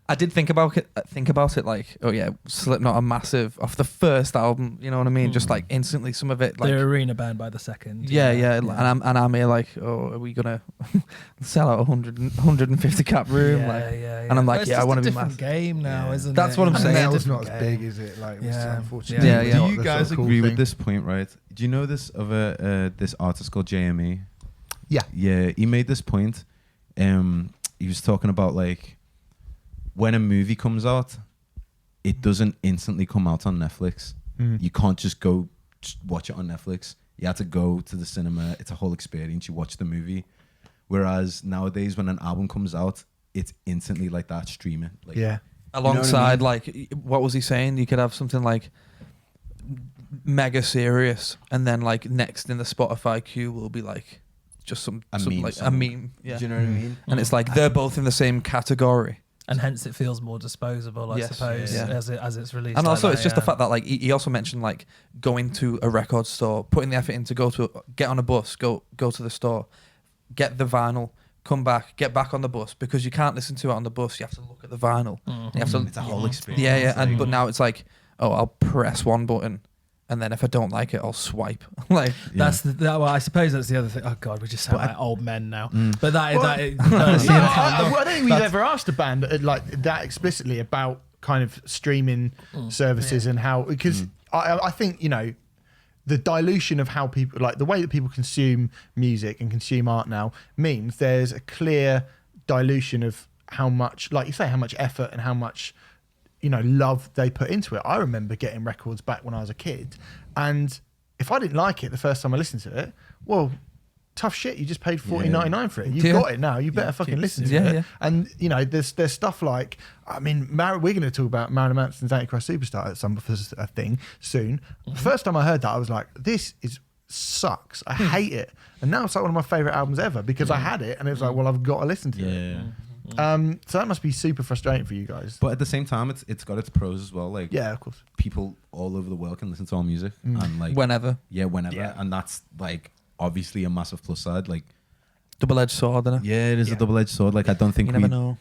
I did think about it like, oh yeah, Slipknot are massive off the first album, you know what I mean? Just like instantly some of it like the arena band by the second. yeah. And I'm here like, oh, are we gonna sell out 150 cap room? And I'm like, But yeah, I want to be different massive. game now, isn't That's it? what I'm And saying. metal's Different not as game. big, is it? Like, Yeah. unfortunately. Yeah, yeah. Do not you the guys sort of cool agree with thing. this point, right? Do you know this this artist called JME? Yeah. Yeah, he made this point. He was talking about like when a movie comes out, it doesn't instantly come out on Netflix. You can't just go watch it on Netflix. You have to go to the cinema. It's a whole experience. You watch the movie. Whereas nowadays, when an album comes out, it's instantly like that streaming. Like, Yeah. Alongside, like, what was he saying? You could have something like mega serious, and then like next in the Spotify queue will be like just some meme like song. a meme. Yeah. Do you know what I mean? And it's like they're both in the same category. And hence it feels more disposable, I Yes. suppose, Yeah. as it's released. And like also, that, it's just the fact that like he also mentioned like going to a record store, putting the effort in to get on a bus, go to the store, get the vinyl, come back, get back on the bus, because you can't listen to it on the bus. You have to look at the vinyl. You have to, It's a whole experience. yeah. And but now it's like, oh, I'll press one button, and then if I don't like it, I'll swipe. Like That's well, I suppose that's the other thing. Oh God, we just sound like old men now. But that Well, that is, No, I don't think we've ever asked a band like that explicitly about kind of streaming services and how, because I think, you know, the dilution of how people, like the way that people consume music and consume art now, means there's a clear dilution of how much, like you say, how much effort and how much, you know, love they put into it. I remember getting records back when I was a kid, and if I didn't like it the first time I listened to it, well, tough shit. You just paid $14.99 for it. You've got it now. You better fucking listen to it. yeah. And you know, there's stuff like, I mean, we're going to talk about Marilyn Manson's Antichrist Superstar at some a thing soon. The first time I heard that, I was like, this is sucks. I hate it. And now it's like one of my favorite albums ever because I had it, and it was like, well, I've got to listen to it. So that must be super frustrating for you guys. But at the same time, it's got its pros as well. Like, Yeah, of course. people all over the world can listen to our music and like whenever. whenever, Yeah. and that's like obviously a massive plus side. Like, Double-edged sword, isn't it? yeah, it is a double-edged sword. Like, I don't think You never we'd know.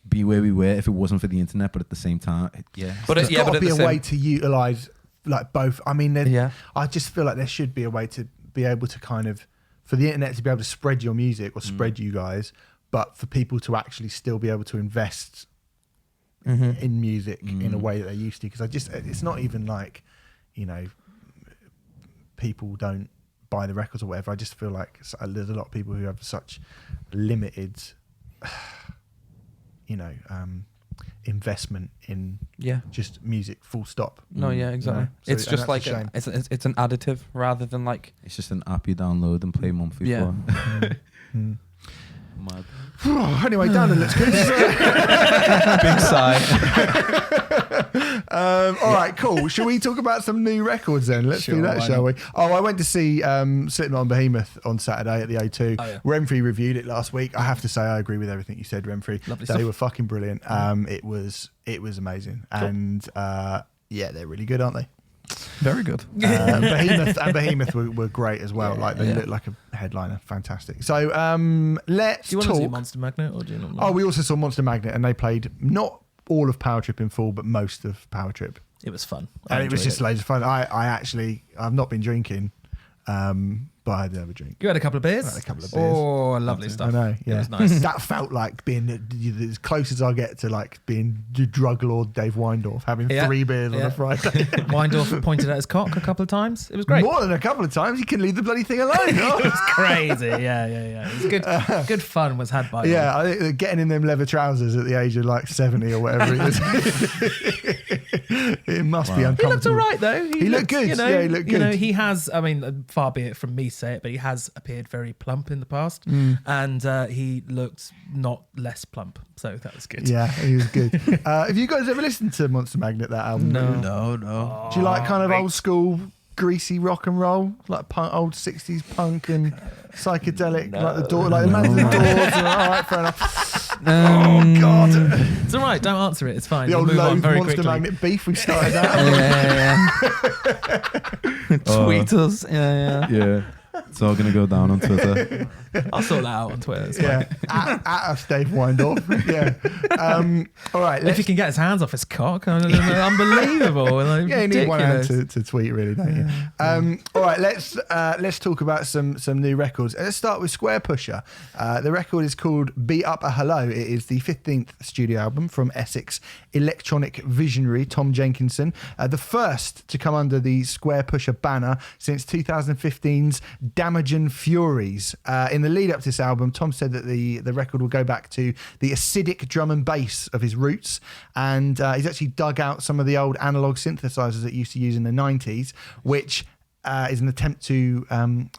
be where we were if it wasn't for the internet. But at the same time, yeah, But There's got to at be the a same- way to utilize like both. I mean, Yeah. I just feel like there should be a way to be able to kind of, for the internet to be able to spread your music or spread you guys, but for people to actually still be able to invest in music in a way that they used to. Because it's not even like, you know, people don't buy the records or whatever. I just feel like there's a lot of people who have such limited, you know, investment in just music, full stop. No, yeah, exactly. You know? So- It's and just that's a like shame. it's an additive rather than like it's just an app you download and play monthly Yeah. for. Mad. Anyway, down the list. Big sigh. All right, cool. Shall we talk about some new records then? Let's do Sure, that, why shall not? we? Oh, I went to see Slipknot and Behemoth on Saturday at the O2. Oh, yeah. Renfrey reviewed it last week. I have to say, I agree with everything you said, Renfrey. Lovely They stuff. were fucking brilliant. It was amazing, and yeah, they're really good, aren't they? very good. Behemoth were great as well. Yeah. Like they Yeah. look like a headliner, fantastic. So let's Do you want to see talk. Monster Magnet or do you not? Oh, we also saw Monster Magnet, and they played not all of Power Trip in full, but most of Power Trip. It was fun. And it was enjoyed just loads of fun. I've not been drinking, but I did have a drink. You had a couple of beers. I had a couple of beers. Oh, lovely stuff. I know, yeah. It was nice. That felt like being as close as I get to like being the drug lord Dave Weindorf, having Yeah, 3 beers on yeah. a Friday. Weindorf pointed at his cock a couple of times. It was great. More than a couple of times. You can leave the bloody thing alone. It was crazy. Yeah. It was good. Good fun was had by Yeah, I think that getting in them leather trousers at the age of like 70 or whatever it is, it must be uncomfortable. He looked all right though. He looked good. You know, Yeah, he looked You know, good. he has. I mean, far be it from me say it, but he has appeared very plump in the past, and he looked not less plump. So that was good. Yeah, he was good. Have you guys ever listened to Monster Magnet, that album? No. No. Do you like kind of old school greasy rock and roll, like old 60s punk and psychedelic, like the door, like the Man of the Doors? All right, fair enough. Oh God, It's all right. Don't answer it. It's fine. the We'll old move on Loathe very Monster quickly. Magnet beef. We started that. Tweet us. Yeah. Yeah. It's all gonna go down on Twitter. I'll sort that out on Twitter. It's Yeah, fine. at us, Dave Windorf. Yeah. All right. If he can get his hands off his cock, unbelievable. Like, Yeah, you need one hand ridiculous. to tweet, really, don't you? All right, let's talk about some new records. Let's start with Squarepusher. The record is called Beat Up a Hello. It is the 15th studio album from Essex electronic visionary Tom Jenkinson, the first to come under the Squarepusher banner since 2015's Damagen Furies. In the lead up to this album, Tom said that the record will go back to the acidic drum and bass of his roots, and he's actually dug out some of the old analog synthesizers that he used to use in the 90s, which is an attempt to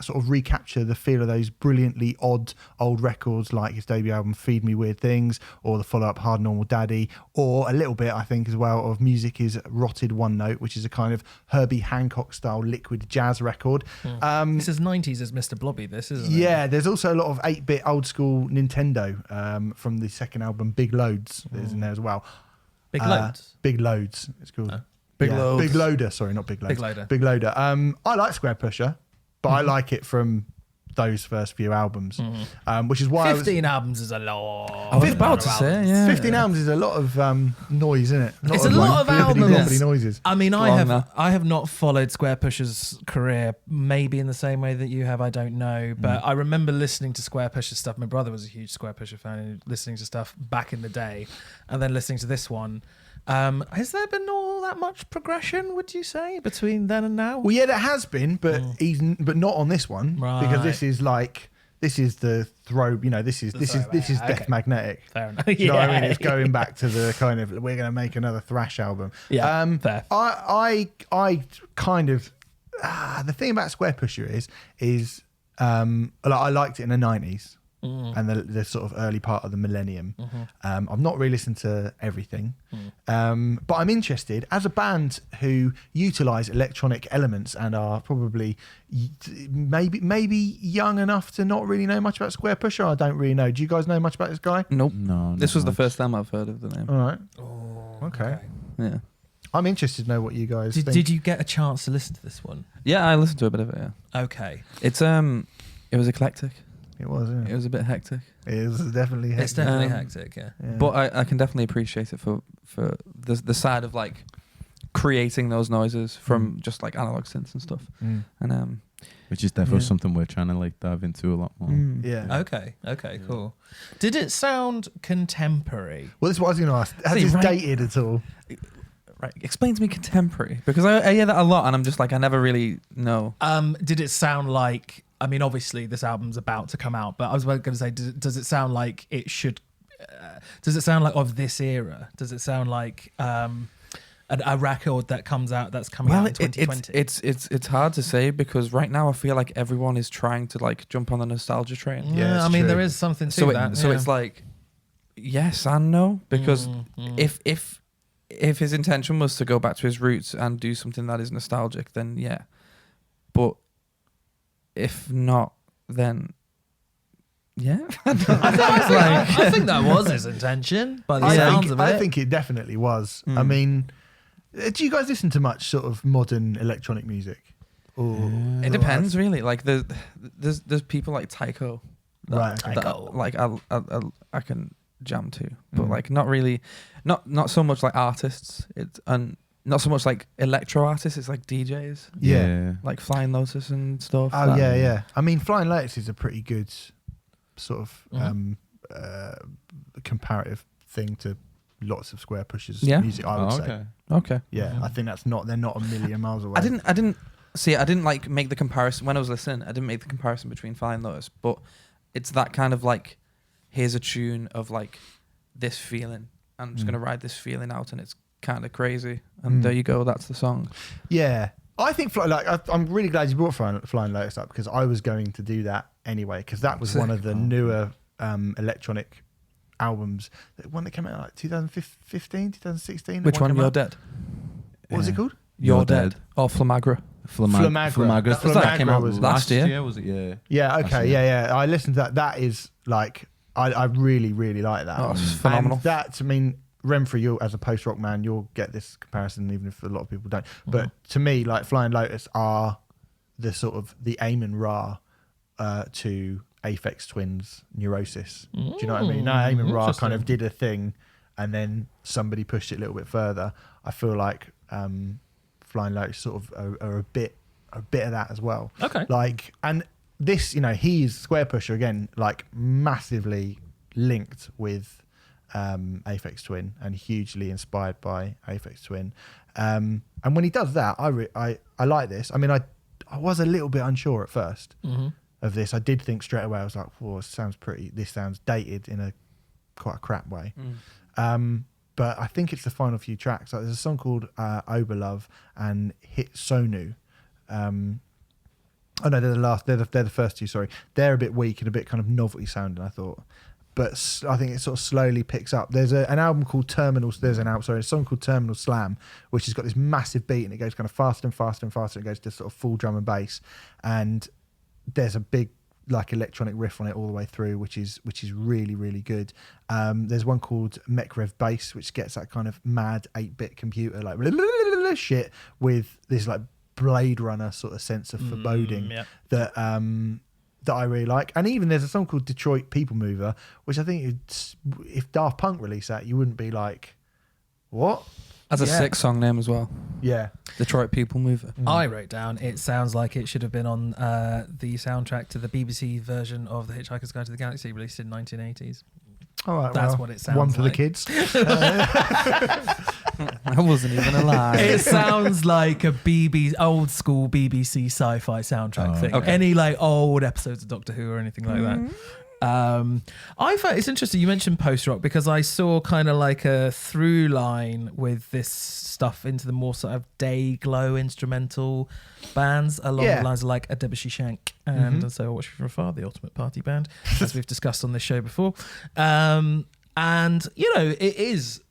sort of recapture the feel of those brilliantly odd old records like his debut album Feed Me Weird Things, or the follow-up Hard Normal Daddy, or a little bit, I think, as well, of Music is Rotted One Note, which is a kind of Herbie Hancock style liquid jazz record. This is 90s as Mr. Blobby, this, isn't it? Yeah, there's also a lot of 8-bit old school Nintendo from the second album Big Loads is in there as well. Big Loads? Big Loads, it's called. Big Loads. Big Loader, sorry, not Big Loads. Big Loader. Big Loader. I like Squarepusher, but I like it from those first few albums, which is why 15 albums is a lot. I was about to say, yeah. 15 albums is a lot of noise, isn't it? It's a lot of blibbity-bobbity albums. noises. I mean, Long now. I have not followed Squarepusher's career, maybe in the same way that you have, I don't know. But I remember listening to Squarepusher stuff. My brother was a huge Squarepusher fan, and listening to stuff back in the day, and then listening to this one. Has there been all that much progression, would you say, between then and now? Well, yeah, there has been, but but not on this one, because this is the throw. You know, this is Death okay. Magnetic. Fair enough. Do you know what I mean? It's going back to the kind of, we're going to make another thrash album. Yeah, fair. I kind of the thing about Squarepusher is I liked it in the 90s. And the sort of early part of the millennium. I've not really listened to everything, but I'm interested, as a band who utilise electronic elements and are probably maybe young enough to not really know much about Squarepusher. I don't really know. Do you guys know much about this guy? Nope. No, This was the much. first time I've heard of the name. All right. Oh, Okay. Yeah. I'm interested to know what you guys think. Did you get a chance to listen to this one? Yeah, I listened to a bit of it, yeah. Okay. It was eclectic. It was. It Yeah. was a bit hectic. It was definitely. It's definitely Um, hectic, yeah. Yeah. But I can definitely appreciate it for the side of like creating those noises from just like analog synths and stuff. And Which is definitely Yeah. something we're trying to like dive into a lot more. Yeah. Okay, cool. Did it sound contemporary? Well, this is what I was going to ask. Has See, this right- dated at all? right, explain to me contemporary, because I hear that a lot and I'm just like, I never really know. Did it sound like? I mean, obviously, this album's about to come out, but I was going to say, does it sound like it should? Does it sound like of this era? Does it sound like a record that comes out that's coming out in 2020? It's hard to say, because right now I feel like everyone is trying to like jump on the nostalgia train. Yeah, it's I mean, true. there is something to So that. it's like yes and no, because if his intention was to go back to his roots and do something that is nostalgic, then yeah. But if not, then yeah. I think that was his intention, by the sounds of it. I think it definitely was. I mean, do you guys listen to much sort of modern electronic music? Or It depends, really. Like there's people like Tycho, Right. that, Tycho. like I can jam to, but like not really, not so much like artists. It's not so much like electro artists. It's like DJs, Yeah. like Flying Lotus and stuff. Oh that- yeah. I mean, Flying Lotus is a pretty good sort of comparative thing to lots of Squarepusher's Yeah? music. I would say. Okay. Yeah, I think they're not a million miles away. I didn't like make the comparison when I was listening. I didn't make the comparison between Flying Lotus, but it's that kind of like, here's a tune of like this feeling. I'm just gonna ride this feeling out, and it's kind of crazy. And there you go. That's the song. Yeah. I think I'm really glad you brought Flying Lotus up, because I was going to do that anyway, because that was one of the newer electronic albums. The one that came out like 2015, 2016. Which one? came You're out. Dead. What was it called? You're Dead. Or Flamagra. Flamagra. Flamagra. That Came out was last year. year, was it? Yeah. Yeah, okay, Actually, yeah. I listened to that. That is like, I really, really like that. Oh, it's phenomenal. And that, I mean, Renfrew, you as a post-rock man, you'll get this comparison, even if a lot of people don't. But to me, like, Flying Lotus are the sort of the Amon Ra to Aphex Twin's Neurosis. Do you know what I mean? No, Eamon Ra kind of did a thing, and then somebody pushed it a little bit further. I feel like Flying Lotus sort of are a bit of that as well. Okay. Like, and this, he's Squarepusher again, like massively linked with Aphex Twin and hugely inspired by Aphex Twin. And when he does that, I like this. I mean, I was a little bit unsure at first of this. I did think straight away, I was like, "Whoa, this sounds dated in a quite a crap way." But I think it's the final few tracks. Like, there's a song called Oberlove and Hit Sonu. Oh no, they're the first two. Sorry, they're a bit weak and a bit kind of novelty sounding, I thought. But I think it sort of slowly picks up. There's an album called Terminal. A song called Terminal Slam, which has got this massive beat and it goes kind of faster and faster and faster. It goes to sort of full drum and bass, and there's a big like electronic riff on it all the way through, which is really, really good. There's one called Mechrev Bass, which gets that kind of mad 8-bit computer like shit with this like Blade Runner sort of sense of foreboding that I really like. And even there's a song called Detroit People Mover, which I think if Daft Punk released that, you wouldn't be like, what? That's a sick song name as well. Yeah. Detroit People Mover. I wrote down, it sounds like it should have been on the soundtrack to the BBC version of The Hitchhiker's Guide to the Galaxy, released in 1980s. All right, That's what it sounds one for like. the kids. I wasn't even alive. It sounds like a old school BBC sci-fi soundtrack thing. okay. Any like old episodes of Doctor Who or anything like that. I find it's interesting you mentioned post-rock because I saw kind of like a through line with this stuff into the more sort of day glow instrumental bands along the lines of like a Debussy Shank and So I Watch From Afar, the ultimate party band, as we've discussed on this show before. And it is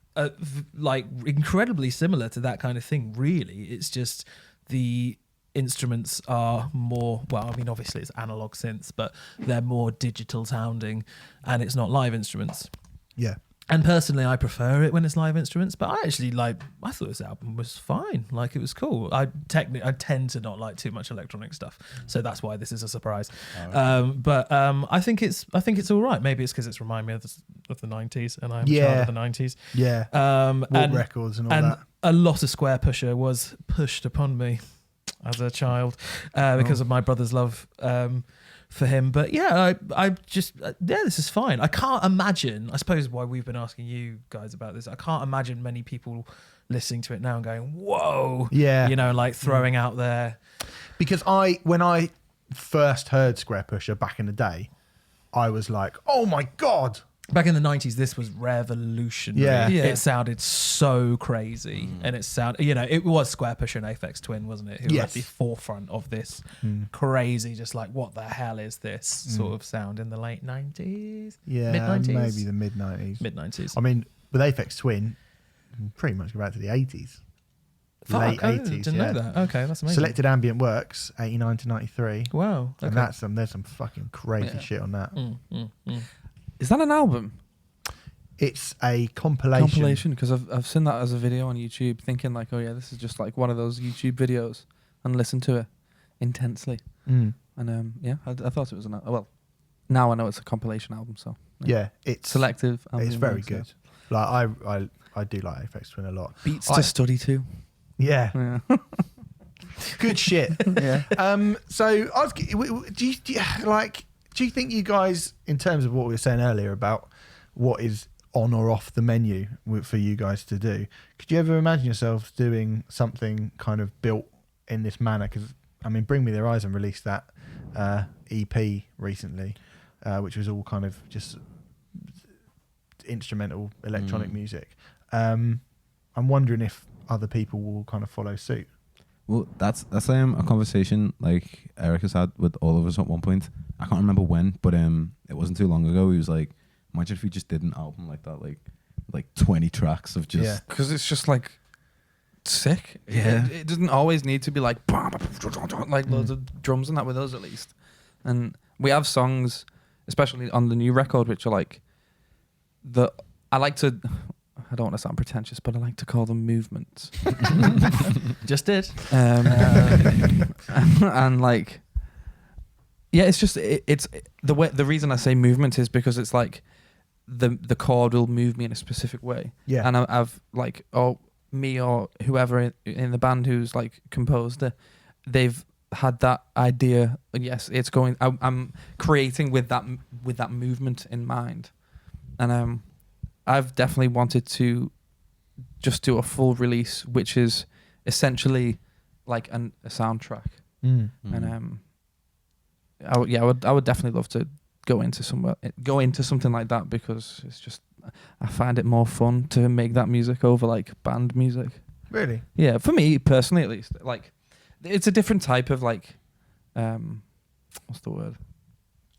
like incredibly similar to that kind of thing, really. It's just the instruments are more, well, I mean, obviously it's analog synths, but they're more digital sounding and it's not live instruments. Yeah. And personally, I prefer it when it's live instruments, but I thought this album was fine. Like, it was cool. I tend to not like too much electronic stuff, so that's why this is a surprise. But I think it's all right. Maybe it's because it's reminding me of the 90s, and I'm a child of the 90s. Yeah. And records and all that. A lot of Squarepusher was pushed upon me as a child because of my brother's love for him. But yeah, I just this is fine. I can't imagine, I suppose why we've been asking you guys about this, I can't imagine many people listening to it now and going, whoa, like throwing out there. Because when I first heard Squarepusher back in the day, I was like, oh my God. Back in the 90s, this was revolutionary. Yeah. It sounded so crazy. And it was Squarepusher and Aphex Twin, wasn't it? Who were at the forefront of this crazy, just like, what the hell is this sort of sound in the late 90s? Yeah, mid-90s? maybe the mid-90s. Mid-90s. I mean, with Aphex Twin, pretty much go back to the 80s. Late 80s. Didn't know that. Okay, that's amazing. Selected Ambient Works, 89 to 93. Wow. Okay. And there's some fucking crazy shit on that. Is that an album? It's a compilation. Because I've seen that as a video on YouTube, thinking like, oh yeah, this is just like one of those YouTube videos, and listen to it intensely. And I thought it was an album. Well, now I know it's a compilation album. So yeah, it's selective. It's very good. Like I do like Aphex Twin a lot. Beats to study to. Yeah. Good shit. Yeah. So do you think you guys, in terms of what we were saying earlier about what is on or off the menu for you guys to do, could you ever imagine yourselves doing something kind of built in this manner? Because, I mean, Bring Me The Horizon released that EP recently, which was all kind of just instrumental electronic music. I'm wondering if other people will kind of follow suit. Well, that's a conversation like Eric has had with all of us at one point. I can't remember when, but it wasn't too long ago. He was like, imagine if we just did an album like that, like 20 tracks of just... Yeah, because it's just like sick. Yeah. It doesn't always need to be like loads of drums and that with us at least. And we have songs, especially on the new record, which are like I don't want to sound pretentious, but I like to call them movements. Just did. And like Yeah, it's just it's the way. The reason I say movement is because it's like the chord will move me in a specific way. Yeah. And I've like, me or whoever in the band who's like composed it, they've had that idea. Yes, it's going. I'm creating with that movement in mind, and I've definitely wanted to just do a full release, which is essentially like a soundtrack. Mm. And I would definitely love to go into something like that, because it's just, I find it more fun to make that music over like band music. Really? Yeah, for me personally at least. Like, it's a different type of like, what's the word?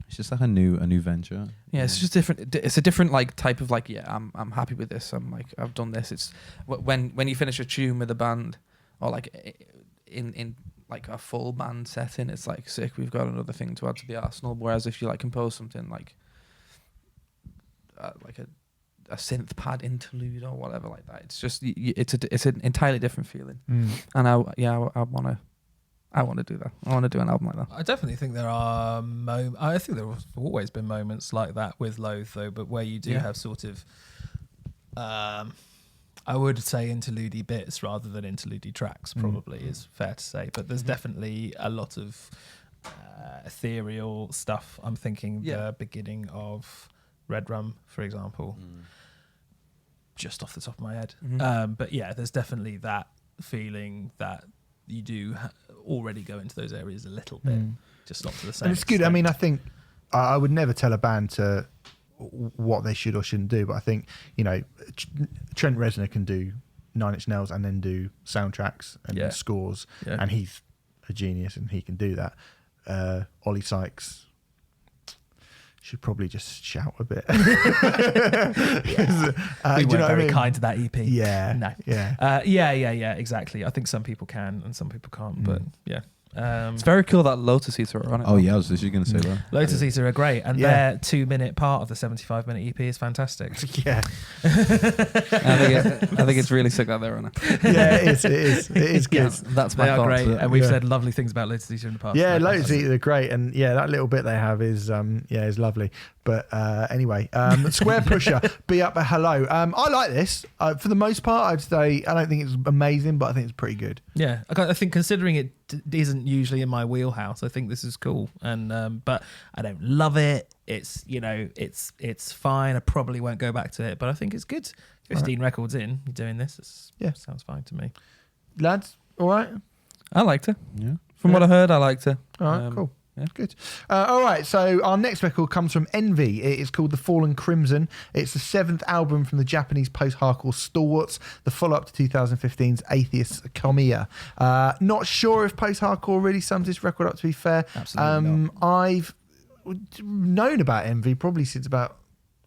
It's just like a new venture. Yeah, it's just different. It's a different like type of like, yeah, I'm happy with this. I'm like, I've done this. It's when you finish a tune with a band, or like in like a full band setting, it's like sick. We've got another thing to add to the arsenal. Whereas if you like compose something like a synth pad interlude or whatever like that, it's just it's an entirely different feeling. And I want to do that. I want to do an album like that. I definitely think there are I think there have always been moments like that with Loathe, though, but where you do have sort of, I would say interlude bits rather than interlude tracks, probably is fair to say. But there's definitely a lot of ethereal stuff. I'm thinking the beginning of Red Rum, for example, just off the top of my head. But yeah, there's definitely that feeling that you do already go into those areas a little bit, just not to the same And it's good. extent. I mean, I think I would never tell a band to what they should or shouldn't do, but I think, you know, Trent Reznor can do Nine Inch Nails and then do soundtracks and scores, and he's a genius and he can do that. Ollie Sykes should probably just shout a bit. We weren't very kind to that EP. Yeah. No. Yeah. Yeah, exactly. I think some people can and some people can't, but yeah. It's very cool that Lotus Eater are on it. Oh yeah, I was literally going to say that. Lotus Eater are great, and their 2-minute part of the 75-minute EP is fantastic. Yeah. I think it's really sick that they're on it. Yeah, it is good. Yes, that's my They are thoughts. great, and we've said lovely things about Lotus Eater in the past. Yeah, They're Lotus fantastic. Eater are great, and yeah, that little bit they have is lovely. But anyway, Squarepusher, Be Up a Hello. I like this. For the most part, I'd say I don't think it's amazing, but I think it's pretty good. Yeah, I think considering it isn't usually in my wheelhouse, I think this is cool. And but I don't love it. It's it's fine. I probably won't go back to it, but I think it's good. 15 records in, you're doing this. Sounds fine to me. Lads, all right? I liked it. Yeah. From what I heard, I liked it. All right, cool. Yeah. Good. All right, so our next record comes from Envy. It is called The Fallen Crimson. It's the 7th album from the Japanese post-hardcore stalwarts, the follow-up to 2015's Atheist Kamiya. Not sure if post-hardcore really sums this record up, to be fair. Absolutely not. I've known about Envy probably since about,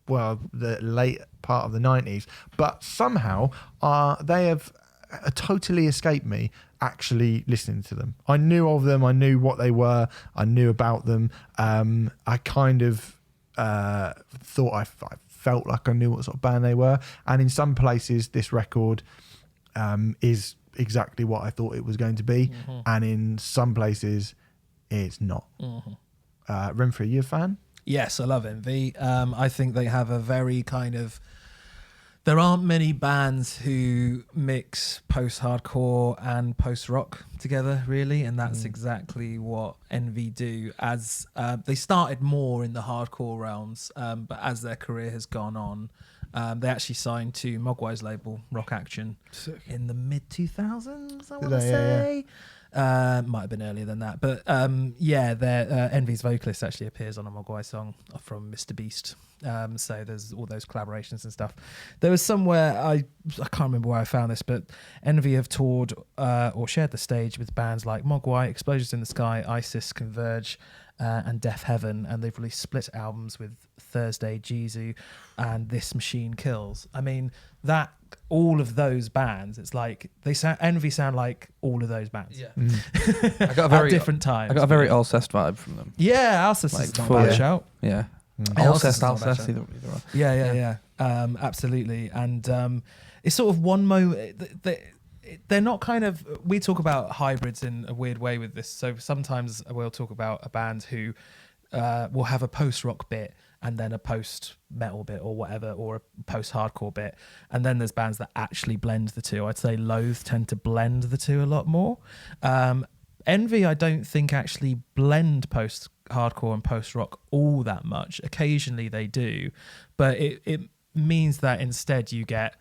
the late part of the 90s, but somehow they have totally escaped me actually listening to them. I knew of them, I knew what they were, I knew about them. I kind of thought I felt like I knew what sort of band they were, and in some places this record is exactly what I thought it was going to be, and in some places it's not. Renfrew, you a fan? Yes, I love Envy. I think they have a very kind of... There aren't many bands who mix post-hardcore and post-rock together, really, and that's exactly what Envy do. As they started more in the hardcore realms, but as their career has gone on, they actually signed to Mogwai's label, Rock Action, in the mid-2000s, I want to say. Might have been earlier than that, but their Envy's vocalist actually appears on a Mogwai song from Mr. Beast. So there's all those collaborations and stuff. There was somewhere, I can't remember where I found this, but Envy have toured or shared the stage with bands like Mogwai, Explosions in the Sky, ISIS, Converge, and Death Heaven, and they've released split albums with Thursday, Jizu, and This Machine Kills. I mean, that all of those bands, it's like Envy sound like all of those bands. Yeah, I got a very at different times. I got a very Alcest vibe from them. Yeah, Alcest Like is not a fully. bad shout. Yeah, Alcest is not a bad Alcest, shout. either way. Yeah. Absolutely. And it's sort of one moment. they're not kind of. We talk about hybrids in a weird way with this. So sometimes we'll talk about a band who will have a post-rock bit and then a post-metal bit or whatever, or a post-hardcore bit. And then there's bands that actually blend the two. I'd say Loathe tend to blend the two a lot more. Envy, I don't think actually blend post-hardcore and post-rock all that much. Occasionally they do, but it means that instead you get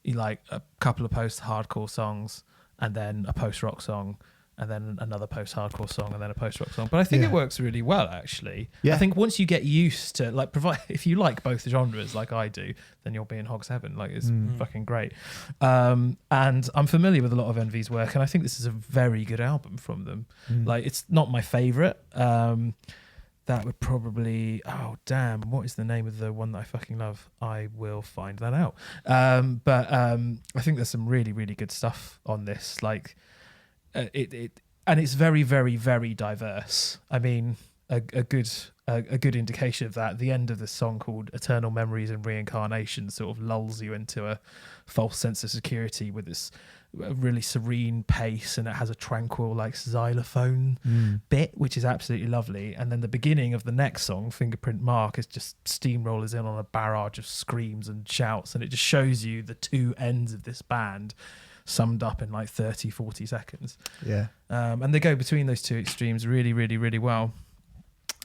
like a couple of post-hardcore songs and then a post-rock song and then another post-hardcore song and then a post-rock song. But I think it works really well, actually. Yeah. I think once you get used to, like, if you like both genres like I do, then you'll be in Hog's Heaven. Like, it's fucking great. And I'm familiar with a lot of Envy's work, and I think this is a very good album from them. Like, it's not my favourite. That would probably... Oh, damn. What is the name of the one that I fucking love? I will find that out. But I think there's some really, really good stuff on this. Like... and it's very, very, very diverse. I mean, a good indication of that. The end of the song called "Eternal Memories and Reincarnation" sort of lulls you into a false sense of security with this really serene pace, and it has a tranquil like xylophone bit, which is absolutely lovely. And then the beginning of the next song, "Fingerprint Mark," is just steamrollers in on a barrage of screams and shouts, and it just shows you the two ends of this band summed up in like 30-40 seconds. And they go between those two extremes really, really, really well.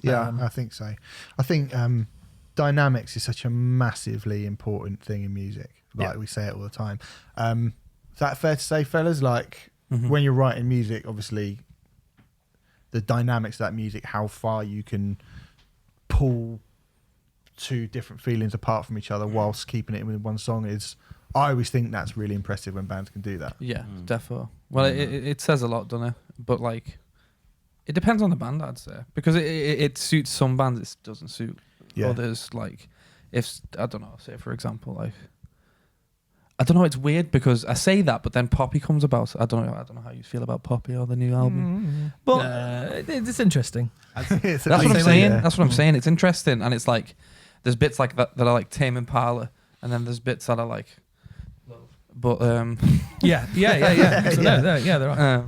I think so. I think dynamics is such a massively important thing in music. Like we say it all the time. Is that fair to say, fellas? Like when you're writing music, obviously the dynamics of that music, how far you can pull two different feelings apart from each other whilst keeping it in one song is... I always think that's really impressive when bands can do that. Yeah, definitely. Well, it says a lot, doesn't it? But like, it depends on the band, I'd say, because it suits some bands, it doesn't suit others. Like, if I don't know, say for example, like, I don't know, it's weird because I say that, but then Poppy comes about. I don't know how you feel about Poppy or the new album, but it's interesting. That's what I'm saying. That's what I'm saying. It's interesting, and it's like there's bits like that are like Tame Impala, and then there's bits that are like. But yeah. So there are.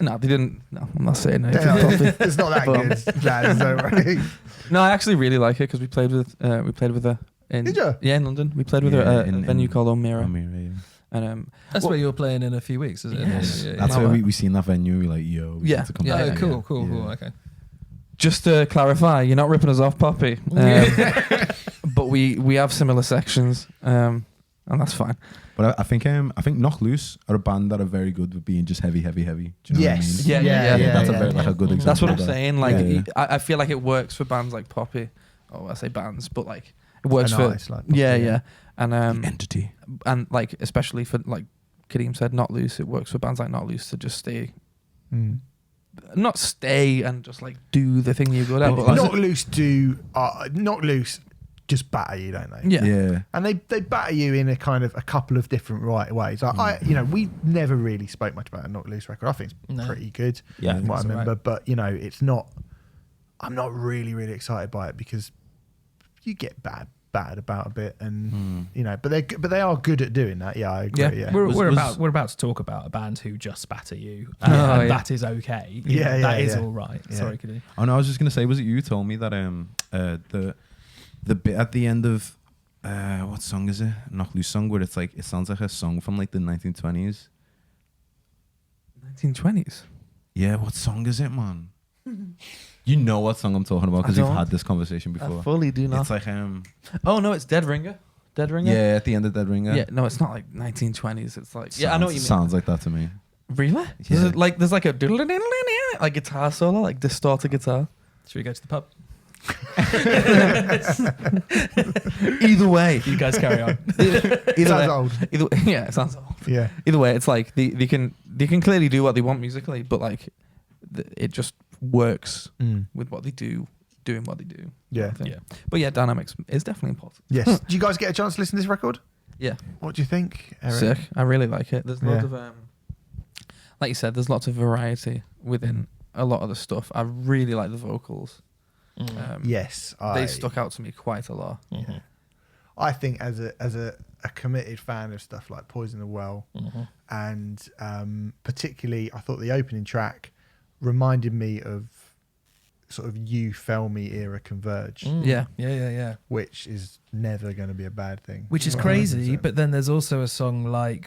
No, they didn't. No, I'm not saying anything. It's not that good, lads, don't worry. No, I actually really like it because we played with her in. Did you? Yeah, in London. We played with her at a venue called O'Meara. And that's where you're playing in a few weeks, isn't it? Yes. That's where we seen that venue. We like, yo. Cool. Okay. Just to clarify, you're not ripping us off, Poppy. But we have similar sections, and that's fine. But I think Knock Loose are a band that are very good with being just heavy. Do you know what I mean? Yeah. That's a very like a good example. That's what I'm of that. saying. Like, I feel like it works for bands like Poppy. Oh, I say bands, but like it works for Poppy, and the entity, and like especially for like Kadeem said, Not Loose. It works for bands like Not Loose to just stay. Not stay and just like do the thing you're good at. But like, Not Loose just batter you, don't they? Yeah. And they batter you in a kind of a couple of different ways. Like we never really spoke much about a Not Loose record. I think it's pretty good. Yeah, from what I remember. Right. But it's not. I'm not really excited by it because you get battered about a bit, and but they are good at doing that. Yeah, I agree. Yeah. We're about to talk about a band who just batter you, and that is okay. That is all right. Yeah. Sorry, Kadeem. Oh no, I was just gonna say, was it you who told me that the bit at the end of what song is it? Knock Loose song, where it's like it sounds like a song from like the 1920s. 1920s. Yeah, what song is it, man? You know what song I'm talking about because we've had this conversation before. I fully do not. It's like Oh no, it's Dead Ringer. Dead Ringer. Yeah, at the end of Dead Ringer. Yeah, no, it's not like 1920s. It's like I know what you mean. Sounds like that to me. Really? Yeah. There's like a like guitar solo, like distorted guitar. Should we go to the pub? Either way, you guys carry on. It sounds old. It sounds old. Yeah. Either way, it's like they can clearly do what they want musically, but like it just works with what they do, doing what they do. Yeah. But yeah, dynamics is definitely important. Yes. Do you guys get a chance to listen to this record? Yeah. What do you think, Eric? Sick. I really like it. There's lots of like you said, there's lots of variety within a lot of the stuff. I really like the vocals. Yes, they stuck out to me quite a lot. Yeah. I think as a committed fan of stuff like Poison the Well, and particularly I thought the opening track reminded me of sort of You Fell Me era Converge, Yeah. which is never going to be a bad thing. Which is crazy, but then there's also a song like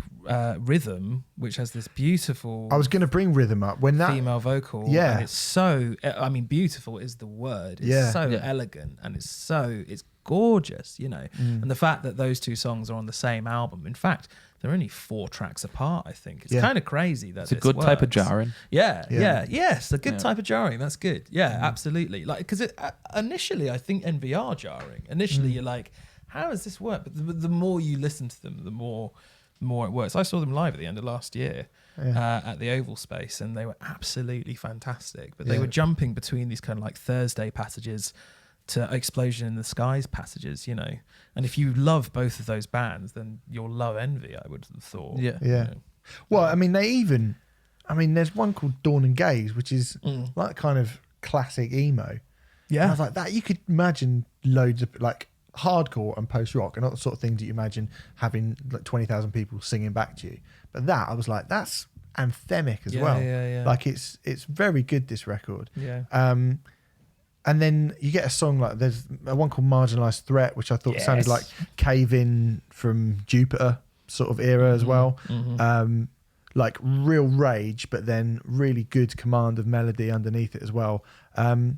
Rhythm, which has this beautiful I was going to bring Rhythm up when that female vocal. Yeah. And it's so, I mean, beautiful is the word. It's so elegant and it's gorgeous, you know. And the fact that those two songs are on the same album, in fact, they're only 4 tracks apart, I think. It's kind of crazy that it's a good type of jarring. Yes, a good type of jarring. That's good. Yeah, absolutely. Like, because initially, I think Envy are jarring. Initially, you're like, how does this work? But the more you listen to them, the more it works. I saw them live at the end of last year at the Oval Space, and they were absolutely fantastic. But they were jumping between these kind of like Thursday passages to Explosion in the Skies passages, you know. And if you love both of those bands, then you'll love Envy, I would have thought. Yeah. You know. Well, I mean, there's one called Dawn and Gaze, which is like kind of classic emo. Yeah. And I was like, that you could imagine loads of like hardcore and post rock and not the sort of things that you imagine having like 20,000 people singing back to you. But that I was like, that's anthemic as well. Yeah. Like it's very good, this record. Yeah. And then you get a song like there's one called Marginalised Threat, which I thought sounded like Cave In from Jupiter sort of era as well. Like real rage, but then really good command of melody underneath it as well. And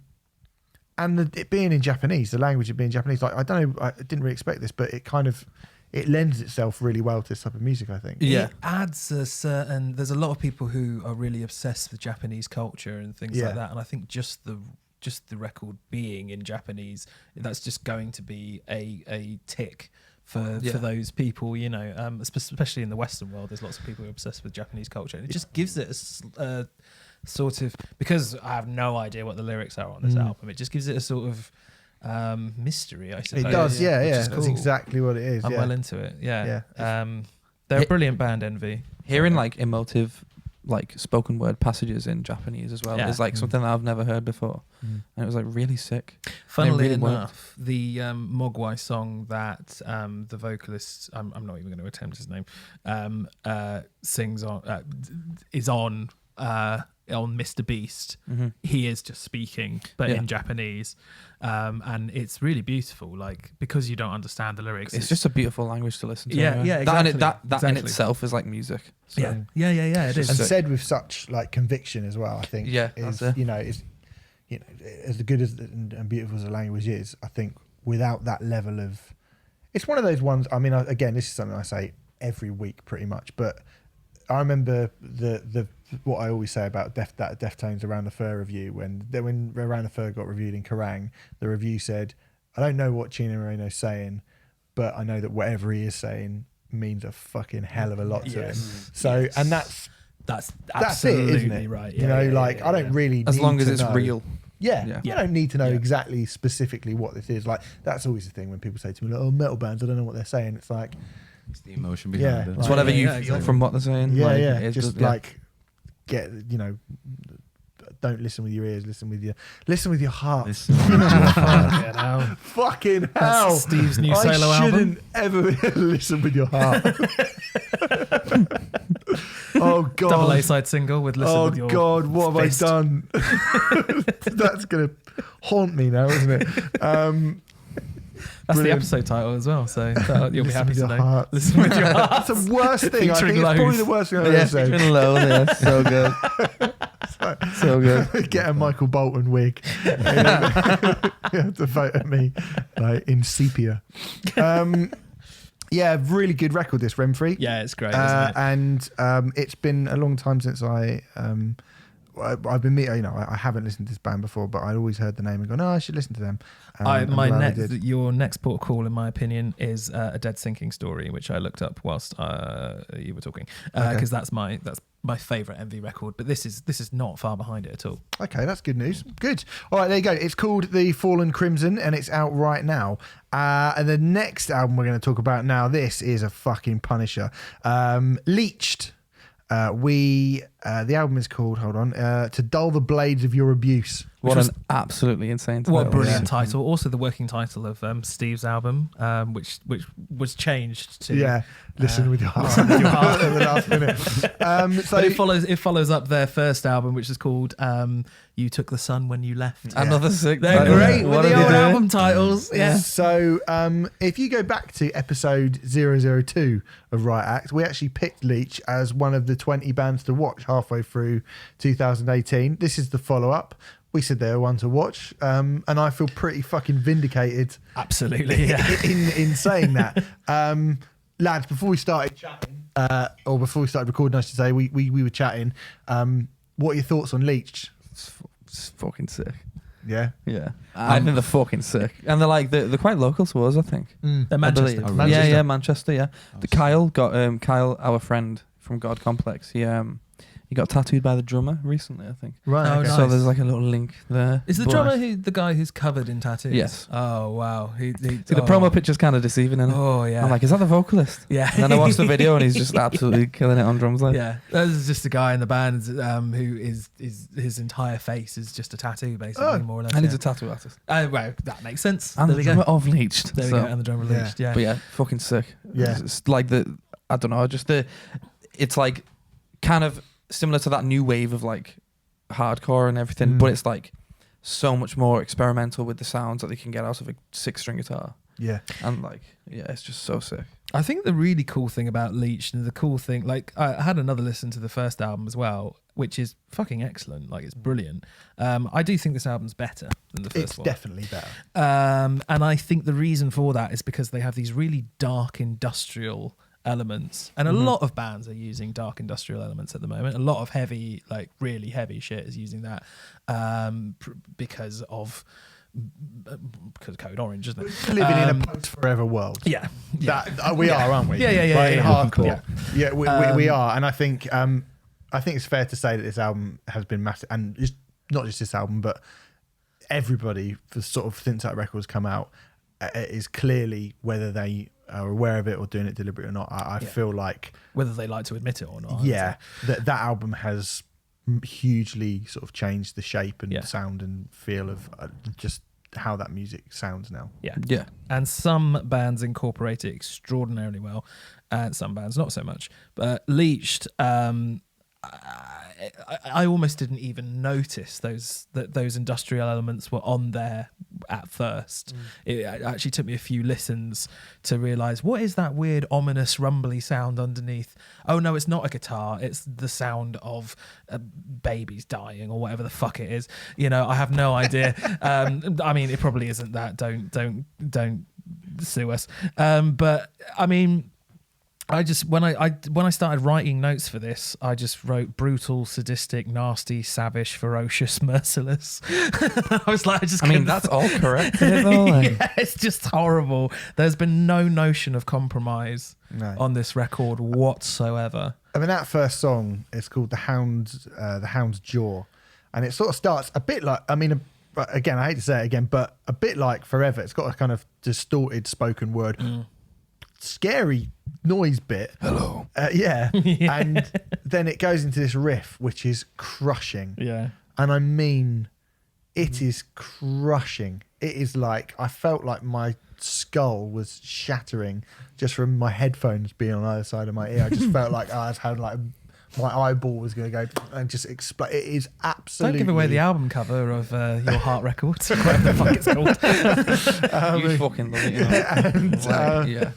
it being in Japanese, the language of being Japanese, like I don't know, I didn't really expect this, but it lends itself really well to this type of music, I think. It adds a certain. There's a lot of people who are really obsessed with Japanese culture and things like that, and I think just the record being in Japanese, that's just going to be a tick for those people, you know, especially in the Western world. There's lots of people who are obsessed with Japanese culture, and it just gives it a sort of, because I have no idea what the lyrics are on this album, it just gives it a sort of mystery, I suppose. It does, yeah. That's That's exactly what it is. I'm well into it. Yeah. They're a brilliant band, Envy. Hearing like emotive, like spoken word passages in Japanese as well is like something that I've never heard before, and it was like really sick. Funnily enough, the Mogwai song that the vocalist, I'm not even going to attempt his name, sings on, is on Mr. Beast. He is just speaking, but in Japanese, and it's really beautiful. Like, because you don't understand the lyrics, it's just a beautiful language to listen to. Yeah, exactly. That in itself is like music. So. Yeah. It is. And said with such like conviction as well. I think. Yeah, is, that's it. you know, as good as and beautiful as the language is, I think without that level of, it's one of those ones. I mean, again, this is something I say every week pretty much, but I remember the what I always say about Deftones Around the Fur review, when Around the Fur got reviewed in Kerrang, the review said, I don't know what Chino Moreno's saying, but I know that whatever he is saying means a fucking hell of a lot to him. So, and that's absolutely it, isn't it? Right. You know, I don't really as need long as to it's know. real. Yeah, I don't need to know exactly specifically what this is. Like, that's always the thing when people say to me, like, oh, metal bands, I don't know what they're saying. It's like, It's the emotion behind it. It's whatever you feel from what they're saying. Yeah, just like get, you know, don't listen with your ears, listen with your heart. Fucking hell. That's Steve's new solo I album. shouldn't ever listen with your heart. Oh God. Double A-side single with Listen With Your God, what fist. have I done? That's gonna haunt me now, isn't it? That's Brilliant. the episode title as well, so you'll be Listen happy with to your know. heart. Listen with your heart. That's the worst thing. I think Featuring it's probably Loathe. the worst thing I've ever said. featuring Loathe, yeah, so good. So good. Get a Michael Bolton wig. You have to photo me like in sepia. Yeah, really good record, this Renfrey. Yeah, it's great, isn't it? And it's been a long time since I've been meeting. You know, I haven't listened to this band before, but I'd always heard the name and gone, "Oh, I should listen to them." Your next port of call, in my opinion, is A Dead Sinking Story, which I looked up whilst you were talking, because that's my favourite Envy record. But this is not far behind it at all. Okay, that's good news. Good. All right, there you go. It's called The Fallen Crimson, and it's out right now. And the next album we're going to talk about now, this is a fucking punisher. Leeched. We The album is called, hold on, To Dull the Blades of Your Abuse. What an absolutely insane title. What a brilliant title. Also the working title of Steve's album, which was changed to Listen with your heart at the last minute. So but it follows up their first album, which is called You Took the Sun When You Left. Another sick They're title. great What with are the they old doing? album titles. Yeah. So if you go back to episode 002 of Riot Act, we actually picked Leeched as one of the 20 bands to watch halfway through 2018. This is the follow-up. We said they were one to watch, and I feel pretty fucking vindicated. Absolutely. Yeah. in saying that. Lads, before we started chatting, or before we started recording, I should say, we were chatting. What are your thoughts on Leeched? It's fucking sick. Yeah. Yeah. I think they're fucking sick. And they're quite local to us, I think. They're I Manchester. believe. Yeah, Manchester, yeah. Kyle, our friend from God Complex, he got tattooed by the drummer recently, I think. Right. Oh, okay. nice. So there's like a little link there. Is the But- drummer the guy who's covered in tattoos? Yes. Oh wow. See, the promo picture's kind of deceiving, isn't it? Oh yeah. I'm like, is that the vocalist? Yeah. And then I watched the video and he's just absolutely killing it on drums. Like. Yeah, there's just a guy in the band who is his entire face is just a tattoo, basically, more or less. And he's yeah. a tattoo artist. Well, that makes sense. And There the we drummer go. of Leeched. There we so. go. And the drummer Yeah. Leeched. Yeah. But yeah, fucking sick. Yeah. It's like I don't know, it's like kind of similar to that new wave of like hardcore and everything, but it's like so much more experimental with the sounds that they can get out of a 6-string guitar. Yeah. And like, yeah, it's just so sick. I think the really cool thing about Leeched, and the cool thing, like I had another listen to the first album as well, which is fucking excellent. Like it's brilliant. I do think this album's better than the first It's one. definitely better. And I think the reason for that is because they have these really dark industrial elements, and a lot of bands are using dark industrial elements at the moment. A lot of heavy, like really heavy shit is using that because of Code Orange, isn't it? Living in a post-forever world. Yeah, We are, aren't we? Yeah. In hardcore. Yeah. We are. And I think it's fair to say that this album has been massive, and just not just this album, but everybody for sort of since that record's come out is clearly, whether they are aware of it or doing it deliberately or not, I feel like whether they like to admit it or not. that album has hugely sort of changed the shape and sound and feel of just how that music sounds now. Yeah. And some bands incorporate it extraordinarily well, and some bands not so much. But Leeched, I almost didn't even notice those industrial elements were on there at first. It actually took me a few listens to realise, what is that weird ominous rumbly sound underneath? Oh no, it's not a guitar, it's the sound of babies dying or whatever the fuck it is. You know, I have no idea. I mean, it probably isn't that. Don't sue us. But I mean, I just when I started writing notes for this, I just wrote brutal, sadistic, nasty, savage, ferocious, merciless. I was like, that's all correct, isn't it, though? Like, yeah, it's just horrible. There's been no notion of compromise on this record whatsoever. I mean, that first song is called The Hound's Jaw, and it sort of starts a bit like, I mean, again, I hate to say it again, but a bit like Forever. It's got a kind of distorted spoken word, scary noise bit. hello. And then it goes into this riff, which is crushing. Yeah. And I mean, it is crushing. It is like, I felt like my skull was shattering just from my headphones being on either side of my ear. I just felt like I was having like my eyeball was going to go and just explode. It is absolutely. Don't give away the album cover of Your Heart Records, whatever the fuck it's called. You fucking love it. You know? And, Like,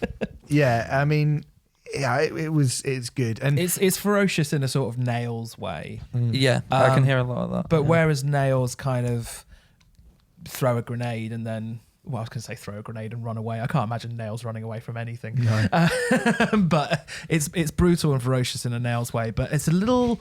yeah, I mean, it's good. And It's ferocious in a sort of Nails way. Yeah, I can hear a lot of that. But whereas Nails kind of throw a grenade and then, well, I was going to say throw a grenade and run away. I can't imagine Nails running away from anything. No. But it's brutal and ferocious in a Nails way. But it's a little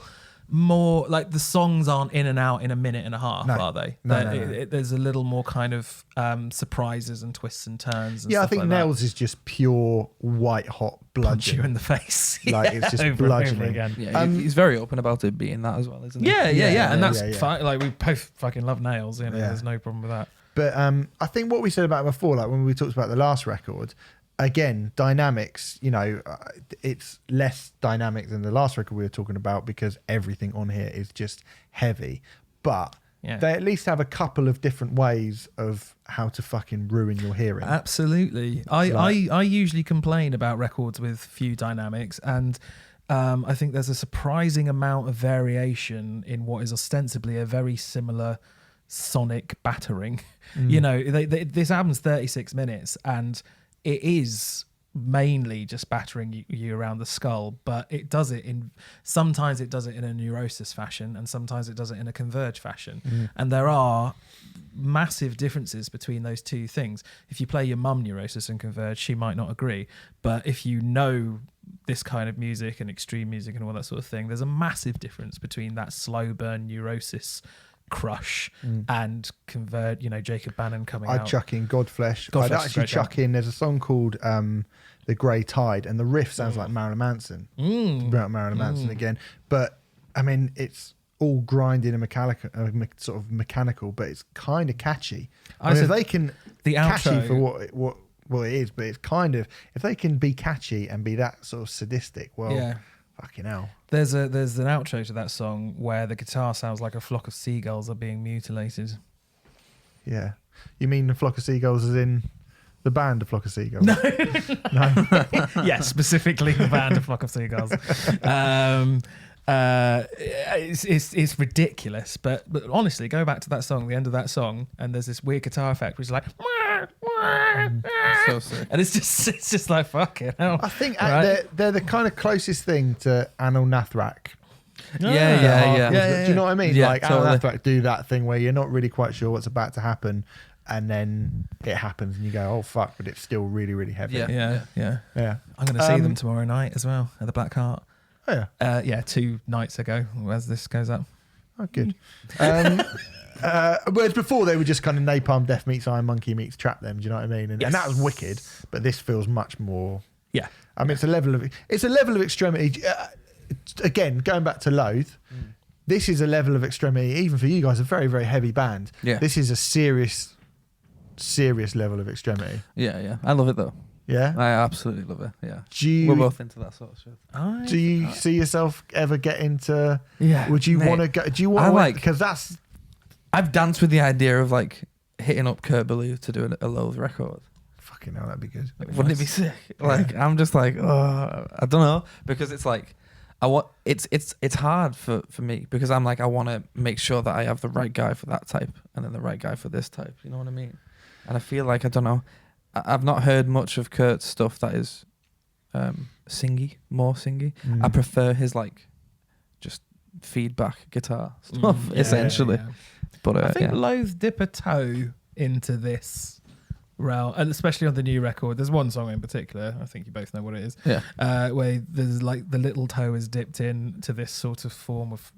more like the songs aren't in and out in a minute and a half, are they? No. There's a little more kind of surprises and twists and turns. And yeah, I stuff think like Nails is just pure white hot that. Punch you bludgeon. in the face. Like, it's just over and over bludgeoning. again. yeah, he's very open about it being that as well, isn't he? Yeah, and that's yeah. fine. Like, we both fucking love Nails. You know, Yeah. there's no problem with that. But I think what we said about it before, like when we talked about the last record, again, dynamics, it's less dynamic than the last record we were talking about because everything on here is just heavy. But they at least have a couple of different ways of how to fucking ruin your hearing. Absolutely. I usually complain about records with few dynamics, and I think there's a surprising amount of variation in what is ostensibly a very similar sonic battering. This album's 36 minutes, and it is mainly just battering you around the skull, but it does it sometimes it does it in a Neurosis fashion, and sometimes it does it in a Converge fashion. And there are massive differences between those two things. If you play your mum Neurosis and Converge, she might not agree, but if you know this kind of music and extreme music and all that sort of thing, there's a massive difference between that slow burn Neurosis crush and Convert, Jacob Bannon coming out. I'd chuck in Godflesh. I'd actually chuck in, there's a song called The Grey Tide, and the riff sounds like Marilyn Manson. About Marilyn Manson again. But, I mean, it's all grinding and sort of mechanical, but it's kind of catchy. I mean, if they can... The catchy outro, for what it is, but it's kind of... If they can be catchy and be that sort of sadistic, well... Fucking hell. There's an outro to that song where the guitar sounds like a flock of seagulls are being mutilated. Yeah. You mean the flock of seagulls as in the band, A Flock of Seagulls? No. No. Yeah, specifically the band, A Flock of Seagulls. It's ridiculous, but honestly, go back to that song, the end of that song, and there's this weird guitar effect which is like... So sick. And it's just like, fucking hell. I think they're the kind of closest thing to Anil Nathrak. Yeah. Do you know what I mean? Yeah, like totally. Anil Nathrak do that thing where you're not really quite sure what's about to happen, and then it happens and you go, oh fuck, but it's still really, really heavy. Yeah. I'm going to see them tomorrow night as well at the Black Heart. Oh yeah. 2 nights ago, as this goes up. Oh, good. Whereas before they were just kind of Napalm, Death Meets Iron Monkey meets Trap Them. Do you know what I mean? And that was wicked, but this feels much more. Yeah. I mean, it's a level of extremity. Again, going back to Loathe, this is a level of extremity, even for you guys, a very, very heavy band. Yeah. This is a serious level of extremity. Yeah. I love it though. Yeah. I absolutely love it. Yeah. We're both into that sort of shit. Do you see yourself ever get into? Yeah. Would you want to go? Do you want to? Because that's. I've danced with the idea of like hitting up Kurt Ballou to do a Loathe record. Fucking hell, that'd be good. Wouldn't it be sick? Like I'm just like, oh, I don't know, because it's like it's hard for me, because I'm like, I want to make sure that I have the right guy for that type and then the right guy for this type. You know what I mean? And I feel like, I don't know, I've not heard much of Kurt's stuff that is more singy. I prefer his like just feedback guitar stuff essentially. Yeah. But I think Loathe dip a toe into this realm, and especially on the new record. There's one song in particular, I think you both know what it is, where there's like the little toe is dipped into this sort of form of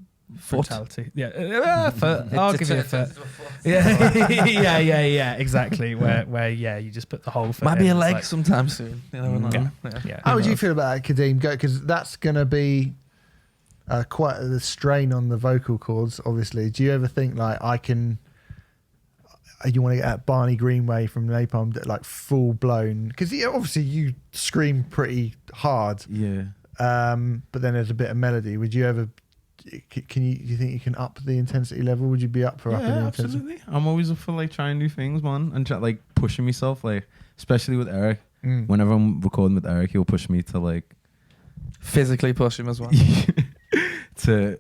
brutality. Yeah, I'll give you a foot. Yeah, exactly. Where you just put the whole foot. Might be in. a leg Like, sometime soon. You know, yeah. How would you feel about that, Kadeem? Because that's going to be quite the strain on the vocal cords, obviously. Do you ever think like you want to get at Barney Greenway from Napalm, like full blown? Because obviously you scream pretty hard. Yeah. But then there's a bit of melody. Would you ever? Do you think you can up the intensity level? Would you be up for upping the intensity? Absolutely. I'm always up for like trying new things, man, and like pushing myself, like especially with Eric. Whenever I'm recording with Eric, he'll push me to like physically push him as well. To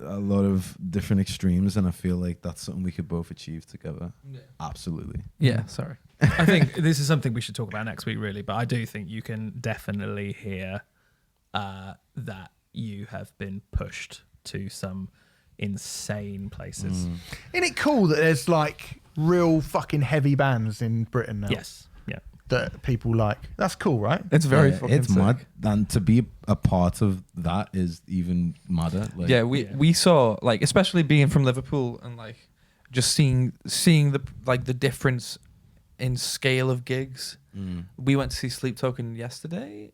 a lot of different extremes, and I feel like that's something we could both achieve together. Absolutely. Yeah, sorry. I think this is something we should talk about next week, really, but I do think you can definitely hear that you have been pushed to some insane places. Isn't it cool that there's like real fucking heavy bands in Britain now? Yes. Yeah. That people like. That's cool, right? It's very Yeah, fucking it's sick. mad, and to be a part of that is even madder. Like, we saw, like, especially being from Liverpool and like just seeing the difference in scale of gigs. We went to see Sleep Token yesterday,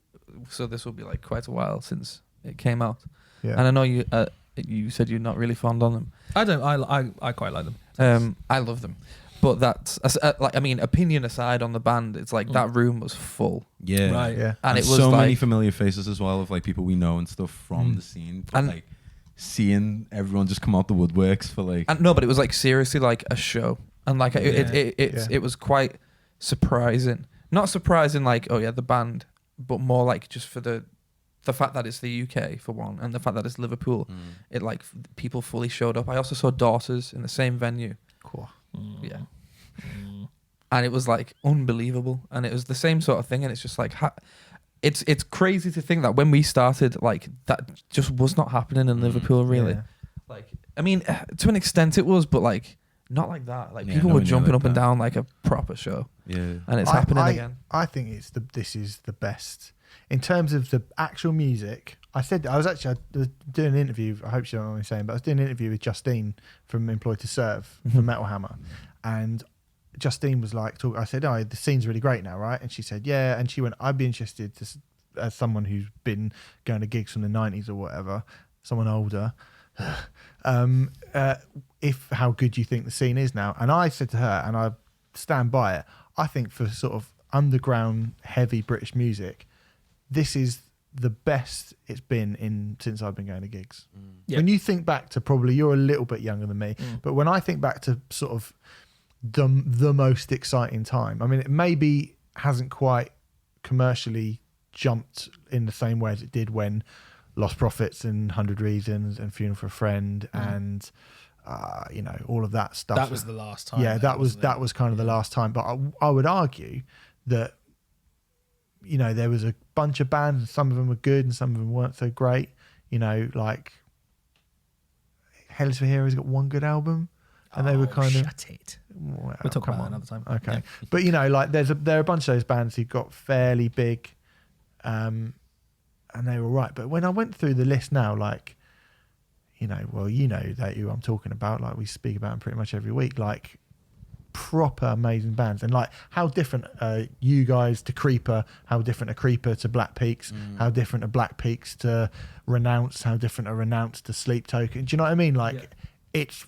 so this will be like quite a while since it came out. Yeah. And I know you said you're not really fond on them. I don't. I quite like them. I love them. But that's like, I mean, opinion aside on the band, it's like that room was full. Yeah. Right. Yeah. And it was so like, many familiar faces as well of like people we know and stuff from the scene. But And- like seeing everyone just come out the woodworks for like and no, but it was like seriously like a show. And like Yeah. it was quite surprising. Not surprising like, oh yeah, the band, but more like just for the fact that it's the UK for one, and the fact that it's Liverpool. It like people fully showed up. I also saw Daughters in the same venue. Cool. Yeah. And it was like unbelievable, and it was the same sort of thing, and it's just like it's crazy to think that when we started, like that just was not happening in Liverpool, really. Yeah. Like, I mean, to an extent it was, but like not like that. Like Yeah, people were nowhere near jumping like up and that. down like a proper show, yeah. and it's happening again. I think this is the best in terms of the actual music. I was doing an interview. I hope you don't know what I'm saying, but I was doing an interview with Justine from Employed to Serve for Metal Hammer, and Justine was like, I said, "Oh, the scene's really great now, right?" And she said, "Yeah." And she went, "I'd be interested to, as someone who's been going to gigs from the '90s or whatever, someone older, if how good you think the scene is now." And I said to her, and I stand by it, I think for sort of underground heavy British music, this is the best it's been since I've been going to gigs. Yeah. When you think back to, probably you're a little bit younger than me, but when I think back to sort of the most exciting time, I mean, it maybe hasn't quite commercially jumped in the same way as it did when Lost Prophets and 100 Reasons and Funeral for a Friend and all of that stuff. That was the last time. Yeah, that was kind of the last time. But I would argue that there was a bunch of bands, and some of them were good and some of them weren't so great. Like Hell for Heroes got one good album, and they were kind of. Shut it. Well, We'll talk come about on. that another time. Okay, but like there are a bunch of those bands who got fairly big, and they were right. But when I went through the list now, like, that who I'm talking about, like we speak about them pretty much every week, like proper amazing bands, and like how different you guys to Creeper, how different a Creeper to Black Peaks, how different a Black Peaks to Renounce, how different a Renounce to Sleep Token. Do you know what I mean? Like it's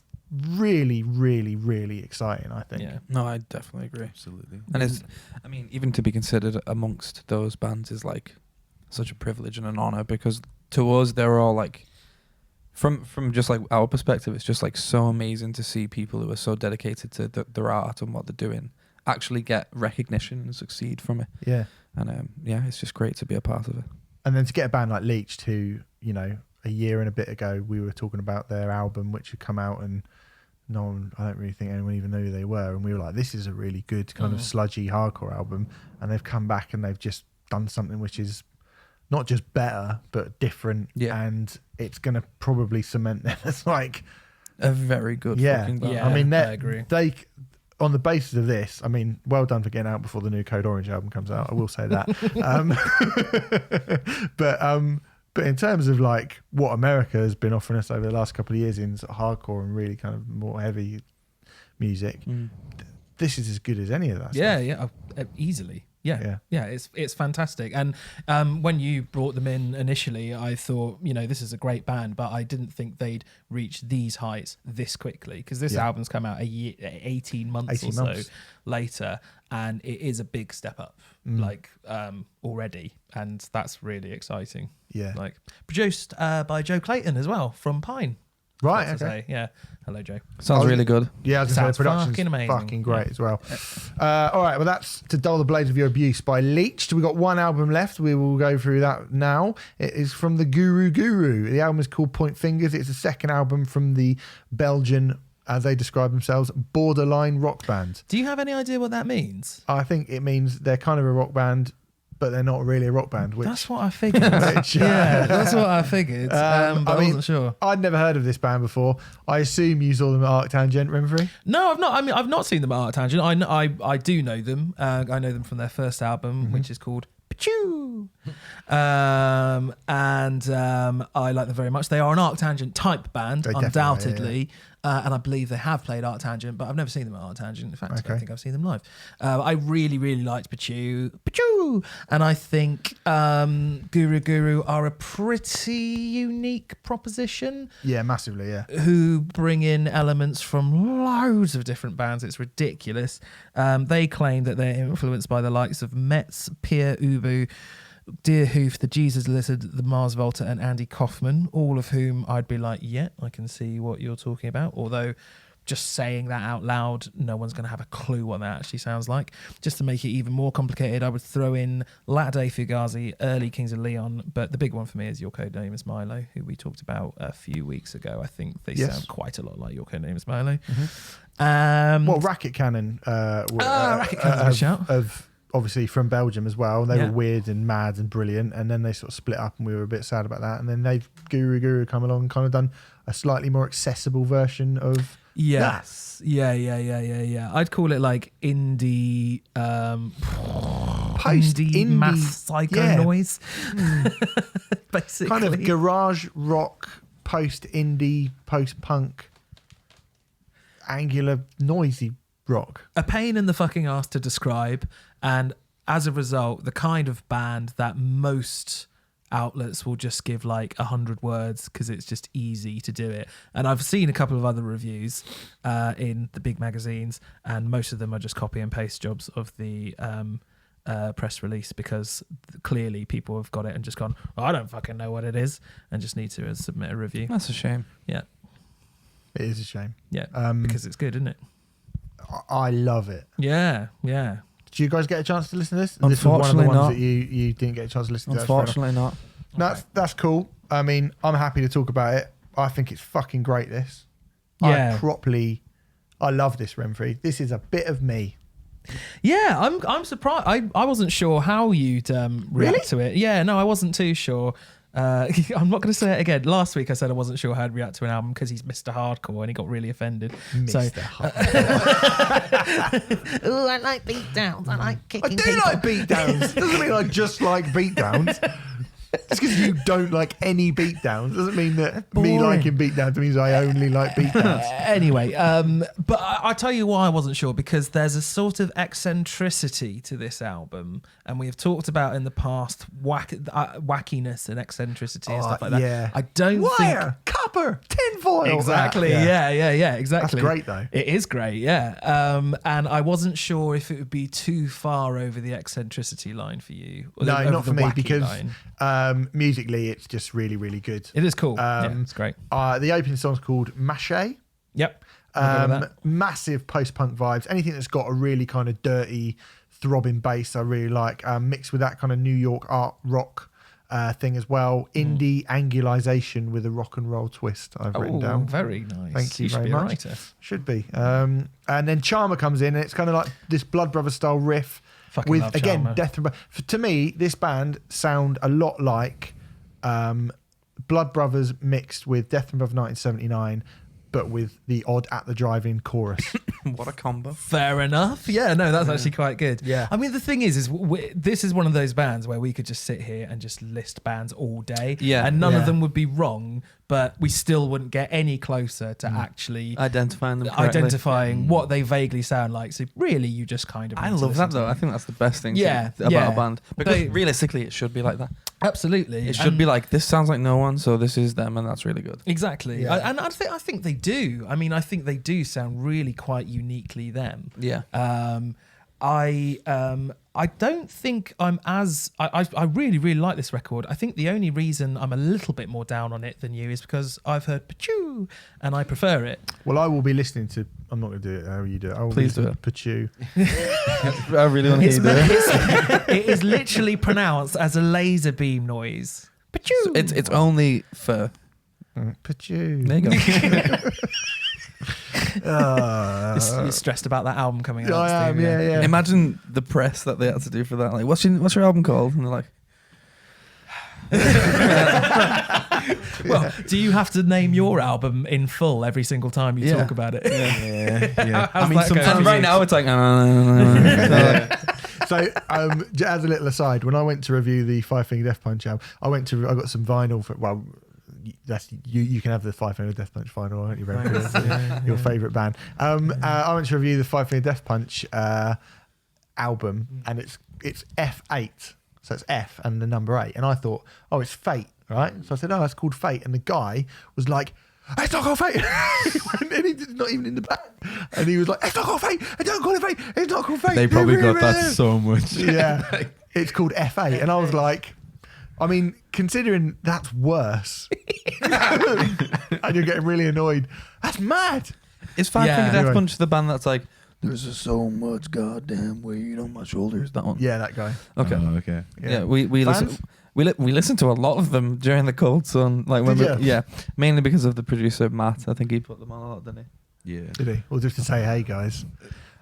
really, really, really exciting, I think. Yeah. No, I definitely agree. Absolutely. And it's, I mean, even to be considered amongst those bands is like such a privilege and an honor, because to us they're all like, from just like our perspective, it's just like so amazing to see people who are so dedicated to their art and what they're doing actually get recognition and succeed from it. Yeah. And it's just great to be a part of it. And then to get a band like Leeched, who, a year and a bit ago, we were talking about their album, which had come out, and I don't really think anyone even knew who they were. And we were like, this is a really good kind of sludgy hardcore album. And they've come back and they've just done something which is not just better, but different. Yeah. And it's going to probably cement them as like A very good fucking band. Yeah. I mean, I agree. They, on the basis of this, I mean, well done for getting out before the new Code Orange album comes out. I will say that. But in terms of like what America has been offering us over the last couple of years in sort of hardcore and really kind of more heavy music, this is as good as any of that. Yeah, easily. Yeah. It's fantastic. And when you brought them in initially, I thought, this is a great band, but I didn't think they'd reach these heights this quickly, because this album's come out 18 months so later, and it is a big step up, already, and that's really exciting. Yeah. Like produced by Joe Clayton as well from Pine. Right. That's to Okay. say. Yeah. Hello, Joe. Sounds really good. Yeah, I was going to Sounds say the production's fucking amazing. fucking great as well. All right, well, that's To Dull the Blades of Your Abuse by Leeched. We've got one album left. We will go through that now. It is from the Guru. The album is called Point Fingers. It's the second album from the Belgian, as they describe themselves, borderline rock band. Do you have any idea what that means? I think it means they're kind of a rock band, but they're not really a rock band. Which, That's what I figured. which, Yeah, that's what I figured. But I wasn't sure. I'd never heard of this band before. I assume you saw them at Arctangent, Renfrew? No, I've not. I mean, I've not seen them at Art Tangent. I do know them. I know them from their first album, which is called Pachoo. I like them very much. They are an Arctangent type band, They definitely are, undoubtedly. And I believe they have played Art Tangent, but I've never seen them at Art Tangent. In fact, I Okay. don't think I've seen them live. I really, really liked Pachu. And I think Guru Guru are a pretty unique proposition Yeah, massively, yeah. who bring in elements from loads of different bands. It's ridiculous. They claim that they're influenced by the likes of Metz, Pierre Ubu, Deerhoof, the Jesus Lizard, the Mars Volta, and Andy Kaufman, all of whom I'd be like, yeah, I can see what you're talking about. Although just saying that out loud, no one's going to have a clue what that actually sounds like. Just to make it even more complicated, I would throw in Latter-day Fugazi, early Kings of Leon, but the big one for me is Your Codename is Milo, who we talked about a few weeks ago. I think they sound quite a lot like Your Codename is Milo. Well, Racket Cannon Racket Cannon's a good shout. of obviously from Belgium as well. They were weird and mad and brilliant, and then they sort of split up, and we were a bit sad about that. And then they've Guru come along and kind of done a slightly more accessible version of Yes. Yeah. I'd call it like indie, Post-indie, math psycho noise. Basically. kind of garage rock, post-indie, post-punk, angular, noisy rock. A pain in the fucking ass to describe, and as a result, the kind of band that most outlets will just give like 100 words because it's just easy to do it. And I've seen a couple of other reviews in the big magazines, and most of them are just copy and paste jobs of the press release, because clearly people have got it and just gone, oh, I don't fucking know what it is, and just need to submit a review. That's a shame. Yeah. It is a shame. Yeah. Because it's good, isn't it? I love it. Yeah. Did you guys get a chance to listen to this? Unfortunately this was one of the ones not. that you didn't get a chance to listen to. Unfortunately not. That's cool. I mean, I'm happy to talk about it. I think it's fucking great, this. Yeah. I love this, Renfrey. This is a bit of me. Yeah, I'm surprised. I wasn't sure how you'd react to it. Yeah, no, I wasn't too sure. I'm not going to say it again. Last week I said I wasn't sure how I'd react to an album because he's Mr. Hardcore and he got really offended. Oh, I like beatdowns. I like kicking I do people. like beatdowns. Doesn't mean I just like beatdowns. Just because you don't like any beatdowns doesn't mean that me liking beatdowns means I only like beatdowns. Anyway, but I tell you why I wasn't sure, because there's a sort of eccentricity to this album, and we have talked about in the past wackiness and eccentricity and stuff like that. Yeah. I don't think Wire, copper, tinfoil. exactly. Yeah, exactly. That's great, though. It is great, yeah. And I wasn't sure if it would be too far over the eccentricity line for you. Or No, over not the for me, wacky because line. musically it's just really, really good. It is cool. Yeah, it's great. The opening song's called Mache. Yep. I'll go with that. Massive post-punk vibes. Anything that's got a really kind of dirty, throbbing bass, I really like. Mixed with that kind of New York art rock thing as well. Indie angulization with a rock and roll twist. I've written down. Very nice. Thank you should very be a much. writer. Should be. And then Charmer comes in, and it's kind of like this Blood Brothers style riff. Fucking With love again Charmer. Death Row. To me, this band sound a lot like Blood Brothers mixed with Death Row of 1979, but with the odd At the Drive-In chorus. What a combo. Fair enough. Yeah, no, that's actually quite good. Yeah. I mean, the thing is this is one of those bands where we could just sit here and just list bands all day. Yeah. And none Yeah. of them would be wrong, but we still wouldn't get any closer to actually Identifying them correctly. identifying what they vaguely sound like. So really, you just kind of I need to love listen that to though. I them. think that's the best thing about Yeah. a band. Because They- realistically, it should be like that. Absolutely. It should be like, this sounds like no one, so this is them, and that's really good. Exactly. Yeah. And I think they do. I mean, I think they do sound really quite uniquely them. Yeah. I don't think I'm as I really, really like this record. I think the only reason I'm a little bit more down on it than you is because I've heard Pachoo and I prefer it. Well, I will be listening to. I'm not going to do it how you do it. I will Please be do listening to Pachoo. I really want to hear that. It is literally pronounced as a laser beam noise. Pachoo. It's only for... Pachoo. There you go. You're stressed about that album coming out. I am, Steve, yeah. Imagine the press that they had to do for that. Like, what's your album called? And they're like, Well, do you have to name your album in full every single time you Yeah. talk about it? Yeah. How's I mean, that going sometimes for right you? now it's like, So, as a little aside, when I went to review the Five Finger Death Punch album, I got some vinyl for. Well, you can have the Five Finger Death Punch final, aren't you, Ren? Your favourite band. I went to review the Five Finger Death Punch album, and it's F8, so it's F and the number 8, and I thought, oh, it's Fate, right? So I said, oh, that's called Fate, and the guy was like, it's not called Fate. And he's not even in the band. And he was like, it's not called Fate. I don't call it Fate. It's not called Fate. They probably got that so much. Yeah. It's called F8. And I was like, I mean, considering that's worse, and you're getting really annoyed, that's mad. Is Five Yeah. Finger Death Anyway. Punch the band that's like, there's just so much goddamn weight on my shoulders? That one? Yeah, that guy. Okay. Oh, okay. Yeah, we Fans? listen. We listened to a lot of them during the Cold Sun, like when Did ya? mainly because of the producer Matt. I think he put them on a lot, didn't Yeah. Did he? Or just to say, hey guys,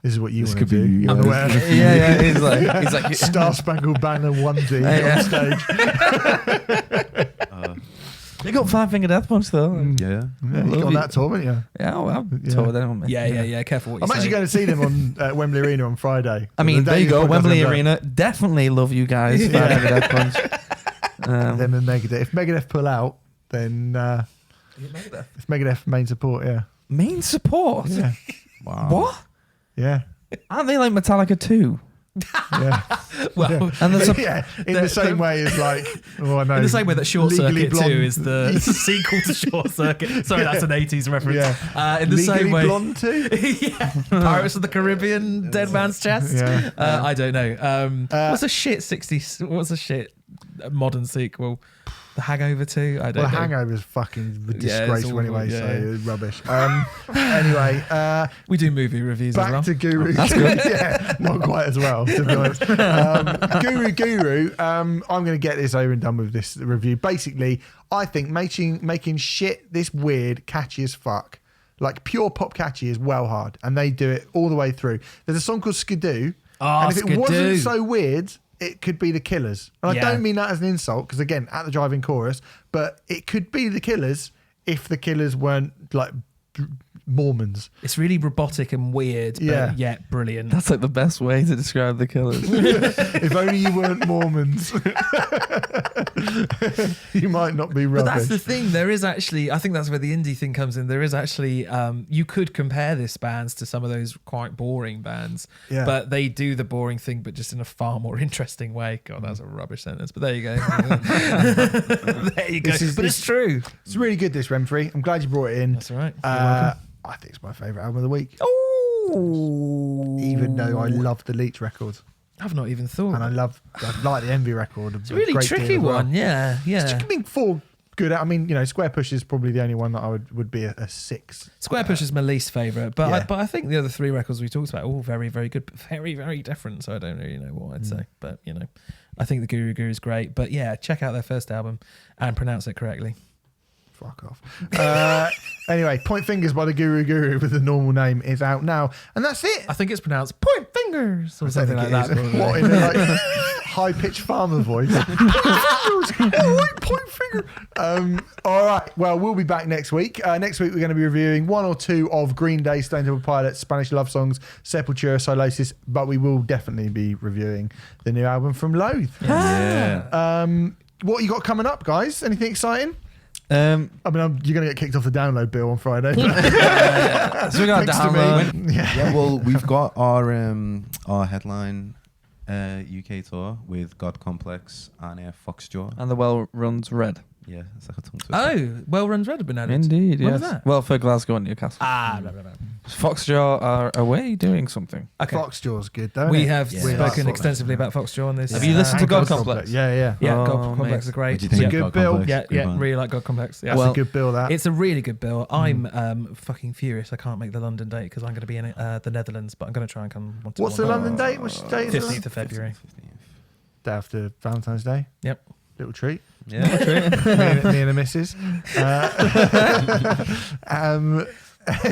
this is what you This want to could be do. you. You wanna wear he? Yeah, he's like Star Spangled Banner onesie on stage. They got Five Finger Death Punch though. Mm. Yeah. Yeah, Love you got on you. that tour, haven't you? Yeah, well, I've Yeah. toured anyone. mate. Yeah. Careful what you I'm say. actually going to see them on Wembley Arena on Friday. I mean, The there day you go, this podcast Wembley comes out. Arena. Definitely love you guys. Yeah. Five Finger Death Punch. Them and Megadeth. If Megadeth pull out, then it's Megadeth main support. Yeah, Main support. yeah, Wow. What? yeah, Aren't they like Metallica too? yeah. Well, Yeah. And the Yeah, in the same way as like, oh, I know. in the same way that Short Legally Circuit 2 Blonde- is the sequel to Short Circuit. Sorry, that's an 80s reference. Yeah. In the Legally same way. Blonde too. Yeah. Pirates of the Caribbean, Dead Man's Chest. Yeah. I don't know. What's a shit 60s? What's a shit modern sequel? The Hangover 2? I don't Well, know. Hangover's fucking Yeah, it's disgraceful awful, anyway, yeah. so it's rubbish. Anyway, We do movie reviews as back well. to Guru. That's good. Yeah, not quite as well, to be honest. Guru. I'm going to get this over and done with this review. Basically, I think making shit this weird, catchy as fuck, like pure pop catchy, is well hard, and they do it all the way through. There's a song called Skidoo, and if it wasn't Skidoo. so weird, it could be the Killers. And Yeah. I don't mean that as an insult, because again, at the driving chorus, but it could be the Killers if the Killers weren't like Mormons. It's really robotic and weird, but Yeah. yet brilliant. That's like the best way to describe the Killers. If only you weren't Mormons, you might not be But rubbish. that's the thing. There is actually, I think that's where the indie thing comes in. There is actually, you could compare this bands to some of those quite boring bands, Yeah. but they do the boring thing, but just in a far more interesting way. God, that's a rubbish sentence, but there you go. There you go. This is- But it's true. It's really good, this Renfrey. I'm glad you brought it in. That's all right. You're welcome. I think it's my favourite album of the week. Oh, Even though I love the Leeched record. I've not even thought. And I like the Envy record. It's a really tricky one. Yeah, yeah. Just give me 4 good. I mean, Squarepusher is probably the only one that I would be a 6. Squarepusher is my least favourite, but Yeah. I think the other 3 records we talked about are all very, very good, but very, very different. So I don't really know what I'd say, but I think the Guru Guru is great. But yeah, check out their first album and pronounce it correctly. Fuck off. Anyway, Point Fingers by the Guru with the normal name is out now, and that's it. I think it's pronounced Point Fingers or I something think like it that. is. What, in a high-pitched farmer voice? Point finger. All right. Well, we'll be back next week. Next week, we're going to be reviewing 1 or 2 of Green Day, Stone Temple Pilots, Spanish Love Songs, Sepultura, Silosis, but we will definitely be reviewing the new album from Loathe. Yeah. What you got coming up, guys? Anything exciting? So I mean, you're going to get kicked off the download bill on Friday. we got Thanks to me. download. Yeah. Well, we've got our headline UK tour with God Complex and Foxjaw. And the well runs red. Yeah, it's like a tongue twister. Oh, Well Run's Red have been added. Indeed, When yes. was that? Well, for Glasgow and Newcastle. Right. Foxjaw are away doing something. Okay. Foxjaw's good, don't We it? have Yeah. spoken Yeah. extensively about Foxjaw on this. Have you listened to And God Complex? Yeah. Yeah, Oh, God Complex mate. are great. What do you think? It's a of good God bill. Complex? Yeah, Good yeah, band. really like God Complex. Yeah. That's Well, a good bill, that. It's a really good bill. I'm fucking furious. I can't make the London date because I'm going to be in the Netherlands, but I'm going to try and come. What's the London date? Which date is it? 15th of February. 15th. Day after Valentine's Day. Yep. Little treat. Yeah. me and the missus.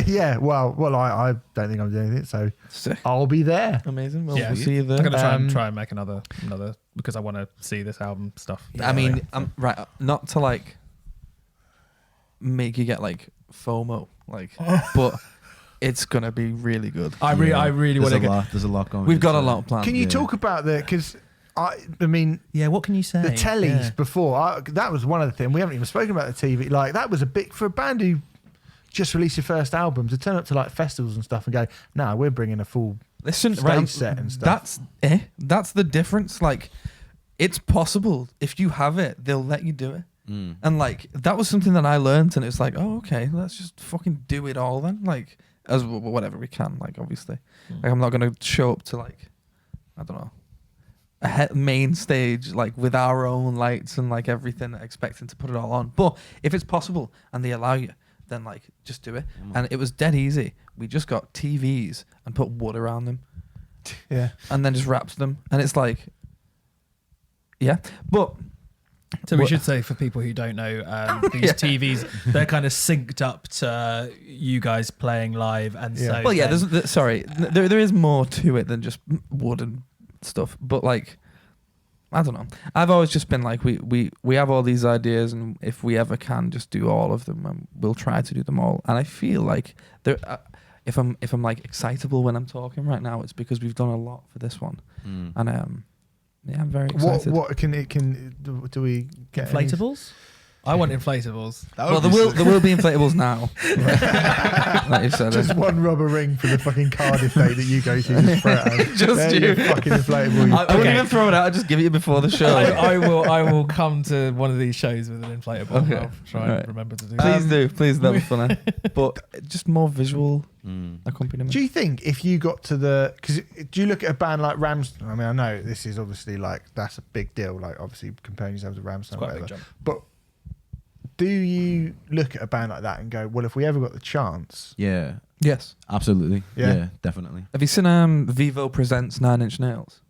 Yeah, well, I don't think I'm doing anything, so Sick. I'll be there. Amazing. Well, Yeah. we'll see you I'm there. going to try and make another because I want to see this album stuff. I mean, right, not to like make you get like FOMO, like, but it's gonna be really good. I really want to go. There's a lot going. We've got a into lot it. planned. Can you Yeah. talk about because I mean, Yeah, what can you say? the tellies Yeah. before, that was one of the things. We haven't even spoken about the TV. Like, that was a big, for a band who just released your first album, to turn up to like festivals and stuff and go, nah, we're bringing a full Listen, stage set and stuff. That's the difference. Like, it's possible. If you have it, they'll let you do it. And like, that was something that I learned, and it's like, oh, okay, let's just fucking do it all then. Like, as whatever we can. Like, obviously, like, I'm not gonna show up to like, I don't know, a main stage like with our own lights and like everything, expecting to put it all on. But if it's possible and they allow you, then like, just do it. And it was dead easy. We just got TVs and put wood around them. Yeah. And then just wrapped them, and it's like, yeah, but. So we should say, for people who don't know, these TVs, they're kind of synced up to you guys playing live, and so Well, yeah. then- There is more to it than just wood and stuff. But like, I don't know. I've always just been like, we have all these ideas, and if we ever can, just do all of them, and we'll try to do them all. And I feel like there, if I'm like excitable when I'm talking right now, it's because we've done a lot for this one, and yeah, I'm very excited. What do we get? inflatables. I want inflatables. Well, there will be inflatables now. Like you said, Just one rubber ring for the fucking Cardiff date that you go to. Just throw it out. Just There you. fucking inflatable. I wouldn't even throw it out. I'd just give it you before the show. I will come to one of these shows with an inflatable. Okay. I'll try and Alright. remember to do Please that. do. That'd be funny. But just more visual accompaniment. Do you think if you got to because do you look at a band like Ramstein? I mean, I know this is obviously like, that's a big deal. Like, obviously comparing yourself to Ramstein, It's quite a big whatever. jump. But do you look at a band like that and go, well, if we ever got the chance? Yeah, Yes. absolutely. Yeah. Yeah, definitely. Have you seen Vivo presents 9 Inch Nails?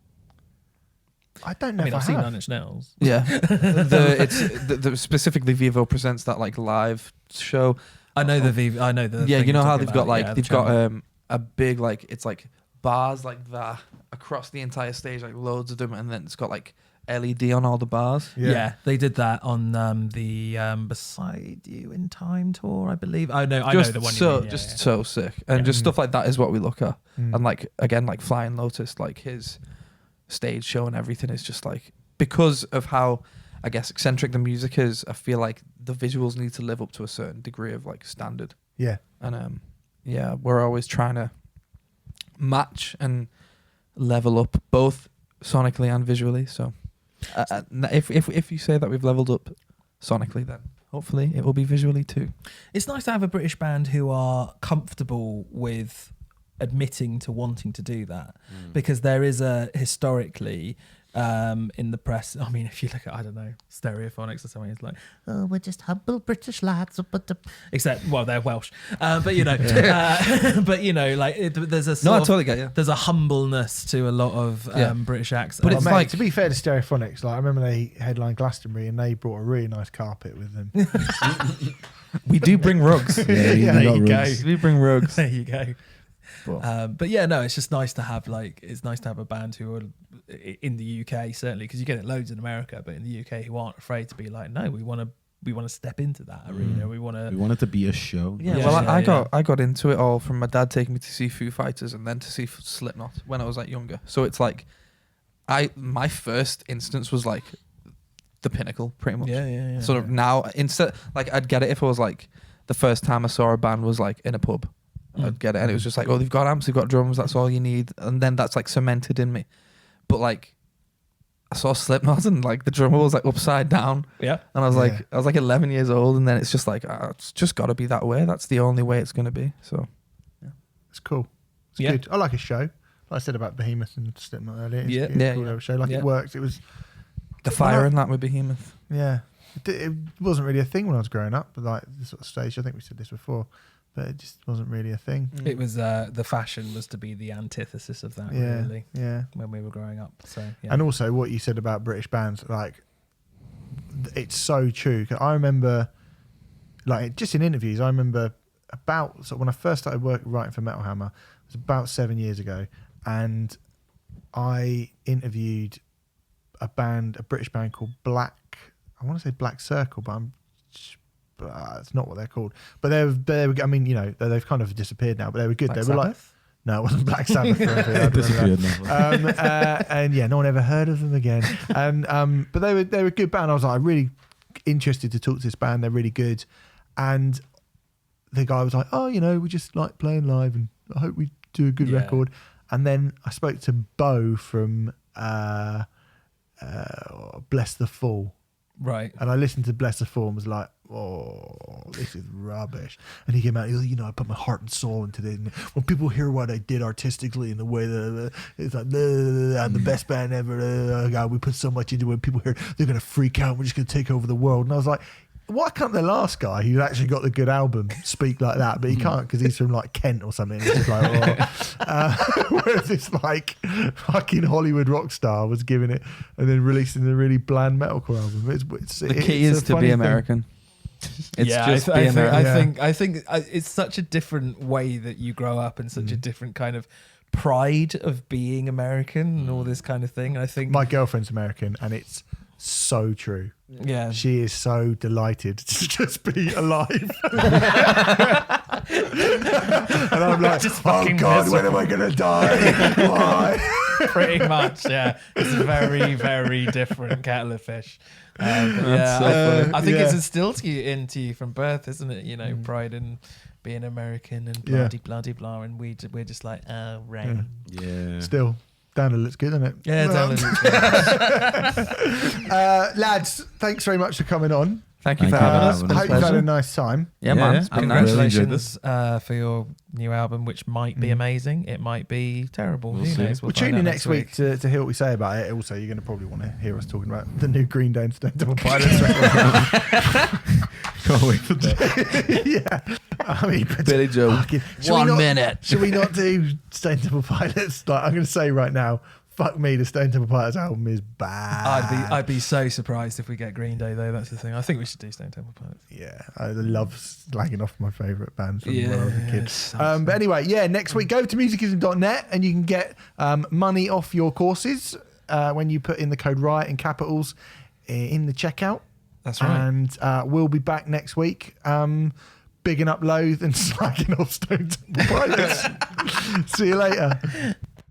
I don't know I mean, if I've I seen have. 9 Inch Nails. Yeah. Specifically Vivo presents that like live show. I know the V. I know the. Yeah, thing you know you're how talking they've got about. like Yeah, they've the channel. got a big like, it's like bars like that across the entire stage, like loads of them, and then it's got like LED on all the bars. Yeah. They did that on the Beside You in Time tour, I believe. I know Just the one. so you mean. Yeah, just yeah. so sick, and just stuff like that is what we look at. And like, again, like Flying Lotus, like his stage show and everything is just like, because of how, I guess, eccentric the music is, I feel like the visuals need to live up to a certain degree of like standard. Yeah. And yeah, we're always trying to match and level up both sonically and visually. So if you say that we've leveled up sonically, then hopefully it will be visually too. It's nice to have a British band who are comfortable with admitting to wanting to do that, because there is a historically in the press. I mean, if you look at, I don't know, Stereophonics or something, it's like, Oh, we're just humble British lads up at the. except, well, they're Welsh, but you know, but you know, like there's a No, I sort totally get you. there's a humbleness to a lot of Yeah. British acts. But But it's mate, like- to be fair to Stereophonics, like I remember they headlined Glastonbury and they brought a really nice carpet with them. We do bring rugs. Yeah, there you go. We bring rugs. There you go. But- But yeah, no, it's just nice to have a band who are in the UK, certainly, because you get it loads in America, but in the UK who aren't afraid to be like, no, we want to step into that arena. We want We to. want it to be a show. Yeah, Yeah, well, yeah, I got into it all from my dad taking me to see Foo Fighters and then to see Slipknot when I was like younger. So it's like, my first instance was like the pinnacle, pretty much. Yeah. Sort of now, instead, like I'd get it if it was like the first time I saw a band was like in a pub. I'd get it, and it was just like, oh, they've got amps, they've got drums, that's all you need, and then that's like cemented in me. But like, I saw Slipknot and like the drummer was like upside down. Yeah. And I was Yeah. like 11 years old, and then it's just like, it's just got to be that way. That's the only way it's going to be. So, It's cool. It's Yeah. good. I like a show. Like I said about Behemoth and Slipknot earlier. It's Yeah. good. Yeah, Cool yeah. little show. Like Yeah. it works. It was, the fire in that with Behemoth. yeah. It wasn't really a thing when I was growing up, but like the sort of stage, I think we said this before, but it just wasn't really a thing. It was the fashion was to be the antithesis of that, Yeah. really, Yeah. when we were growing up. So yeah. And also what you said about British bands, like it's so true. 'Cause I remember, like just in interviews, I remember about when I first started writing for Metal Hammer, it was about 7 years ago, and I interviewed a British band called I want to say Black Circle, but it's not what they're called. But they were, I mean, you know, they've kind of disappeared now, but they were good. Black they were like, Sabbath? No, it wasn't Black Sabbath. It disappeared now. And yeah, no one ever heard of them again. And but they were a good band. I was like really interested to talk to this band. They're really good. And the guy was like, "Oh, we just like playing live, and I hope we do a good record." And then I spoke to Bo from Bless the Fall. Right. And I listened to Bless the Fall and was like, "Oh, this is rubbish." And he came out, I put my heart and soul into this. And when people hear what I did artistically and the way that it's like, I'm the best band ever. God, we put so much into it. People hear, they're going to freak out. We're just going to take over the world. And I was like, why can't the last guy who's actually got the good album speak like that? But he can't because he's from like Kent or something. It's just like, whereas this like fucking Hollywood rock star was giving it and then releasing a really bland metalcore album. The key is to be American. It's just be American. I think it's such a different way that you grow up and such a different kind of pride of being American and all this kind of thing. I think my girlfriend's American and it's so true. Yeah. She is so delighted to just be alive. And I'm like, oh God, when am I going to die? Why? Pretty much, yeah. It's a very, very different kettle of fish. I think it's instilled into you from birth, isn't it? Pride in being American and bloody blah. And we're just like, oh, right. Yeah. Still. Download looks good, doesn't it? Yeah, download looks good. Lads, thanks very much for coming on. Thank you for having us. I hope you've had a nice time. Yeah, man. It's been nice. Congratulations for your new album, which might be amazing. It might be terrible. Who knows? We'll tune in next week to hear what we say about it. Also, you're going to probably want to hear us talking about the new Green Day and Stone Temple Pilots record. Can't wait for that. Yeah. I mean, Billy Joe. 1 minute. Should we not do Stone Temple Pilots? Like, I'm going to say right now, fuck me, the Stone Temple Pilots album is bad. I'd be so surprised if we get Green Day though. That's the thing. I think we should do Stone Temple Pilots. Yeah, I love slagging off my favourite bands from when I was a kid. So but anyway, next week go to musicism.net and you can get money off your courses when you put in the code Riot in capitals in the checkout. That's right. And we'll be back next week. Bigging up Loathe and slagging off Stone Temple Pilots. See you later.